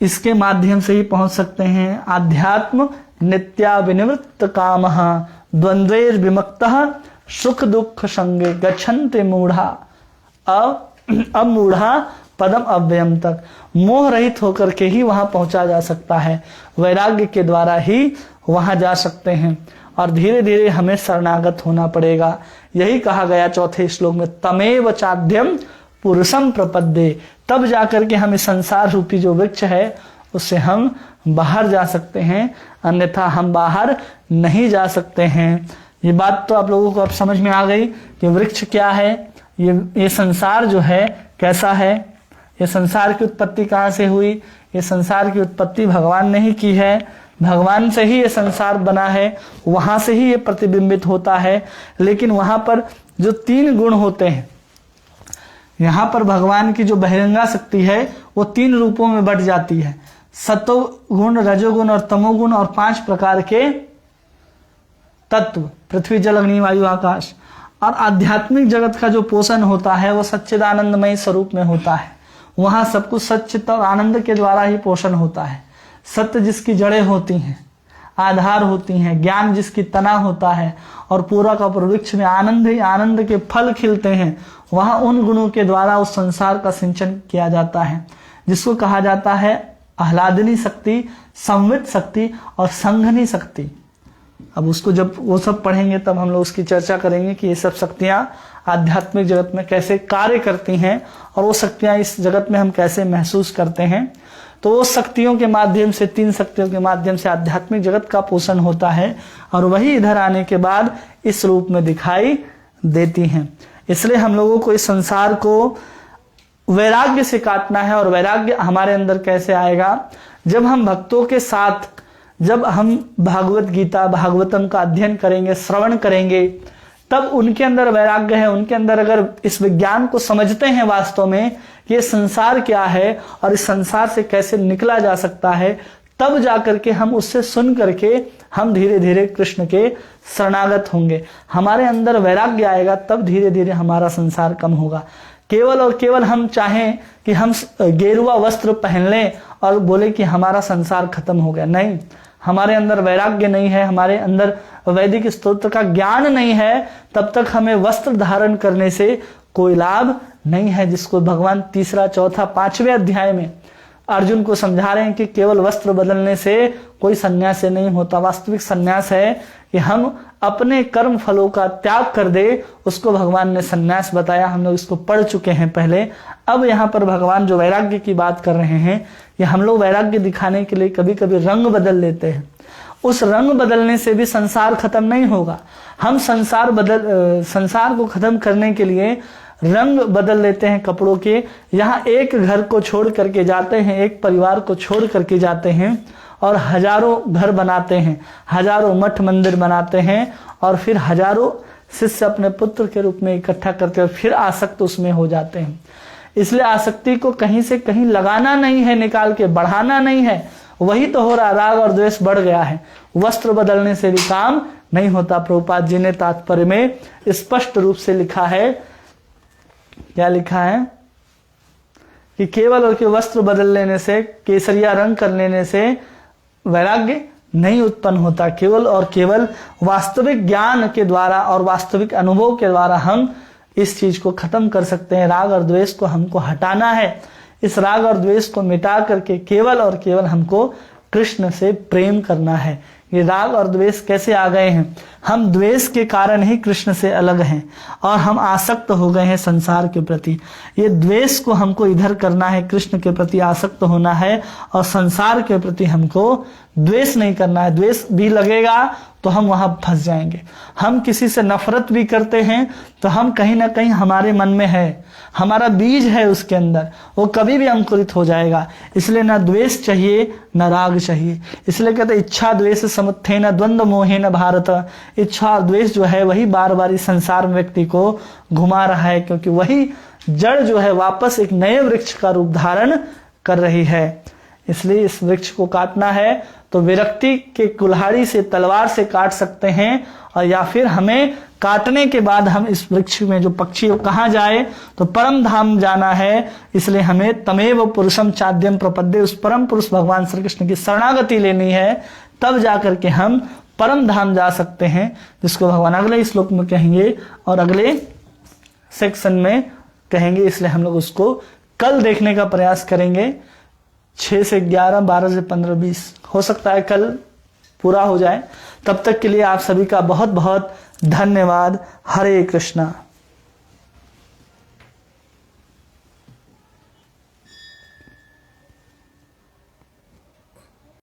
इसके माध्यम से ही पहुंच सकते हैं। आध्यात्म नित्या विनिवृत्त कामः द्वंद्वैर विमुक्तः सुख दुख संगे गच्छन्ते मूढ़ा अब मूढ़ा पदम अव्ययम तक। मोह रहित होकर के ही वहां पहुंचा जा सकता है, वैराग्य के द्वारा ही वहां जा सकते हैं। और धीरे धीरे हमें शरणागत होना पड़ेगा। यही कहा गया चौथे श्लोक में, तमेव चाद्यम पुरुषम प्रपद्ये। तब जाकर के हम इस संसार रूपी जो वृक्ष है उससे हम बाहर जा सकते हैं, अन्यथा हम बाहर नहीं जा सकते हैं। ये बात तो आप लोगों को अब समझ में आ गई कि वृक्ष क्या है, ये संसार जो है कैसा है, ये संसार की उत्पत्ति कहाँ से हुई। ये संसार की उत्पत्ति भगवान ने ही की है, भगवान से ही ये संसार बना है, वहां से ही ये प्रतिबिंबित होता है। लेकिन वहां पर जो 3 गुण होते हैं, यहाँ पर भगवान की जो बहिरंगा शक्ति है वो 3 रूपों में बट जाती है, सतो गुण, रजोगुण और तमोगुण, और 5 प्रकार के तत्व पृथ्वी जल अग्नि वायु आकाश, और आध्यात्मिक जगत का जो पोषण होता है वो सच्चिदानंदमय स्वरूप में होता है। वहां सब कुछ सच्चित और आनंद के द्वारा ही पोषण होता है। सत्य जिसकी जड़ें होती हैं, आधार होती हैं, ज्ञान जिसकी तना होता है, और पूरा का पूरा वृक्ष में आनंद ही आनंद के फल खिलते हैं, वहां उन गुणों के द्वारा उस संसार का सिंचन किया जाता है, जिसको कहा जाता है आह्लादनी शक्ति, संवित शक्ति और संघनी शक्ति। अब उसको जब वो सब पढ़ेंगे तब हम लोग उसकी चर्चा करेंगे कि ये सब शक्तियां आध्यात्मिक जगत में कैसे कार्य करती हैं और वो शक्तियां इस जगत में हम कैसे महसूस करते हैं। तो वो शक्तियों के माध्यम से, 3 शक्तियों के माध्यम से आध्यात्मिक जगत का पोषण होता है, और वही इधर आने के बाद इस रूप में दिखाई देती हैं। इसलिए हम लोगों को इस संसार को वैराग्य से काटना है। और वैराग्य हमारे अंदर कैसे आएगा? जब हम भक्तों के साथ, जब हम भागवत गीता, भागवतम का अध्ययन करेंगे, श्रवण करेंगे, तब उनके अंदर वैराग्य है। उनके अंदर अगर इस विज्ञान को समझते हैं वास्तव में कि ये संसार क्या है और इस संसार से कैसे निकला जा सकता है, तब जाकर के हम उससे सुन करके हम धीरे धीरे कृष्ण के शरणागत होंगे। हमारे अंदर वैराग्य आएगा, तब धीरे धीरे हमारा संसार कम होगा। केवल और केवल हम चाहें कि हम गेरुआ वस्त्र पहन लें और बोले कि हमारा संसार खत्म हो गया, नहीं। हमारे अंदर वैराग्य नहीं है, हमारे अंदर वैदिक स्तोत्र का ज्ञान नहीं है, तब तक हमें वस्त्र धारण करने से कोई लाभ नहीं है। जिसको भगवान 3, 4, 5वें अध्याय में अर्जुन को समझा रहे हैं कि केवल वस्त्र बदलने से कोई सन्यास से नहीं होता। वास्तविक सन्यास है कि हम अपने कर्म फलों का त्याग कर दे, उसको भगवान ने सन्यास बताया। हम लोग इसको पढ़ चुके हैं पहले। अब यहाँ पर भगवान जो वैराग्य की बात कर रहे हैं, कि हम लोग वैराग्य दिखाने के लिए कभी कभी रंग बदल लेते हैं। उस रंग बदलने से भी संसार खत्म नहीं होगा। हम संसार को खत्म करने के लिए रंग बदल लेते हैं कपड़ों के। यहाँ एक घर को छोड़ करके जाते हैं, एक परिवार को छोड़ करके जाते हैं और हजारों घर बनाते हैं, हजारों मठ मंदिर बनाते हैं, और फिर हजारों शिष्य अपने पुत्र के रूप में इकट्ठा करते हैं, और फिर आसक्त उसमें हो जाते हैं। इसलिए आसक्ति को कहीं से कहीं लगाना नहीं है, निकाल के बढ़ाना नहीं है। वही तो हो रहा, राग और द्वेष बढ़ गया है। वस्त्र बदलने से भी काम नहीं होता। प्रभुपाद जी ने तात्पर्य में स्पष्ट रूप से लिखा है, क्या लिखा है कि केवल और केवल वस्त्र बदल लेने से, केसरिया रंग कर लेने से वैराग्य नहीं उत्पन्न होता। केवल और केवल वास्तविक ज्ञान के द्वारा और वास्तविक अनुभव के द्वारा हम इस चीज को खत्म कर सकते हैं। राग और द्वेष को हमको हटाना है। इस राग और द्वेष को मिटा करके केवल और केवल हमको कृष्ण से प्रेम करना है। ये राग और द्वेष कैसे आ गए हैं? हम द्वेष के कारण ही कृष्ण से अलग हैं और हम आसक्त हो गए हैं संसार के प्रति। ये द्वेष को हमको इधर करना है, कृष्ण के प्रति आसक्त होना है, और संसार के प्रति हमको द्वेष नहीं करना है। द्वेष भी लगेगा तो हम वहां फंस जाएंगे। हम किसी से नफरत भी करते हैं तो हम कहीं ना कहीं हमारे मन में है, हमारा बीज है उसके अंदर, वो कभी भी अंकुरित हो जाएगा। इसलिए ना द्वेष चाहिए न राग चाहिए। इसलिए कहते इच्छा द्वेष समुत्थेन द्वंद्व मोहेन भारत। इच्छा और द्वेष जो है वही बार बार इस संसार में व्यक्ति को घुमा रहा है, क्योंकि वही जड़ जो है वापस एक नए वृक्ष का रूप धारण कर रही है। इसलिए इस वृक्ष को काटना है तो विरक्ति के कुल्हाड़ी से, तलवार से काट सकते हैं, और या फिर हमें काटने के बाद हम इस वृक्ष में जो पक्षी कहाँ जाए तो परम धाम जाना है। इसलिए हमें तमेव पुरुषम चाद्यम प्रपद्ये, उस परम पुरुष भगवान श्री कृष्ण की शरणागति लेनी है, तब जाकर के हम परम धाम जा सकते हैं, जिसको भगवान अगले श्लोक में कहेंगे और अगले सेक्शन में कहेंगे। इसलिए हम लोग उसको कल देखने का प्रयास करेंगे। 6 से 11, 12 से 15, 20 हो सकता है कल पूरा हो जाए। तब तक के लिए आप सभी का बहुत बहुत धन्यवाद। हरे कृष्णा।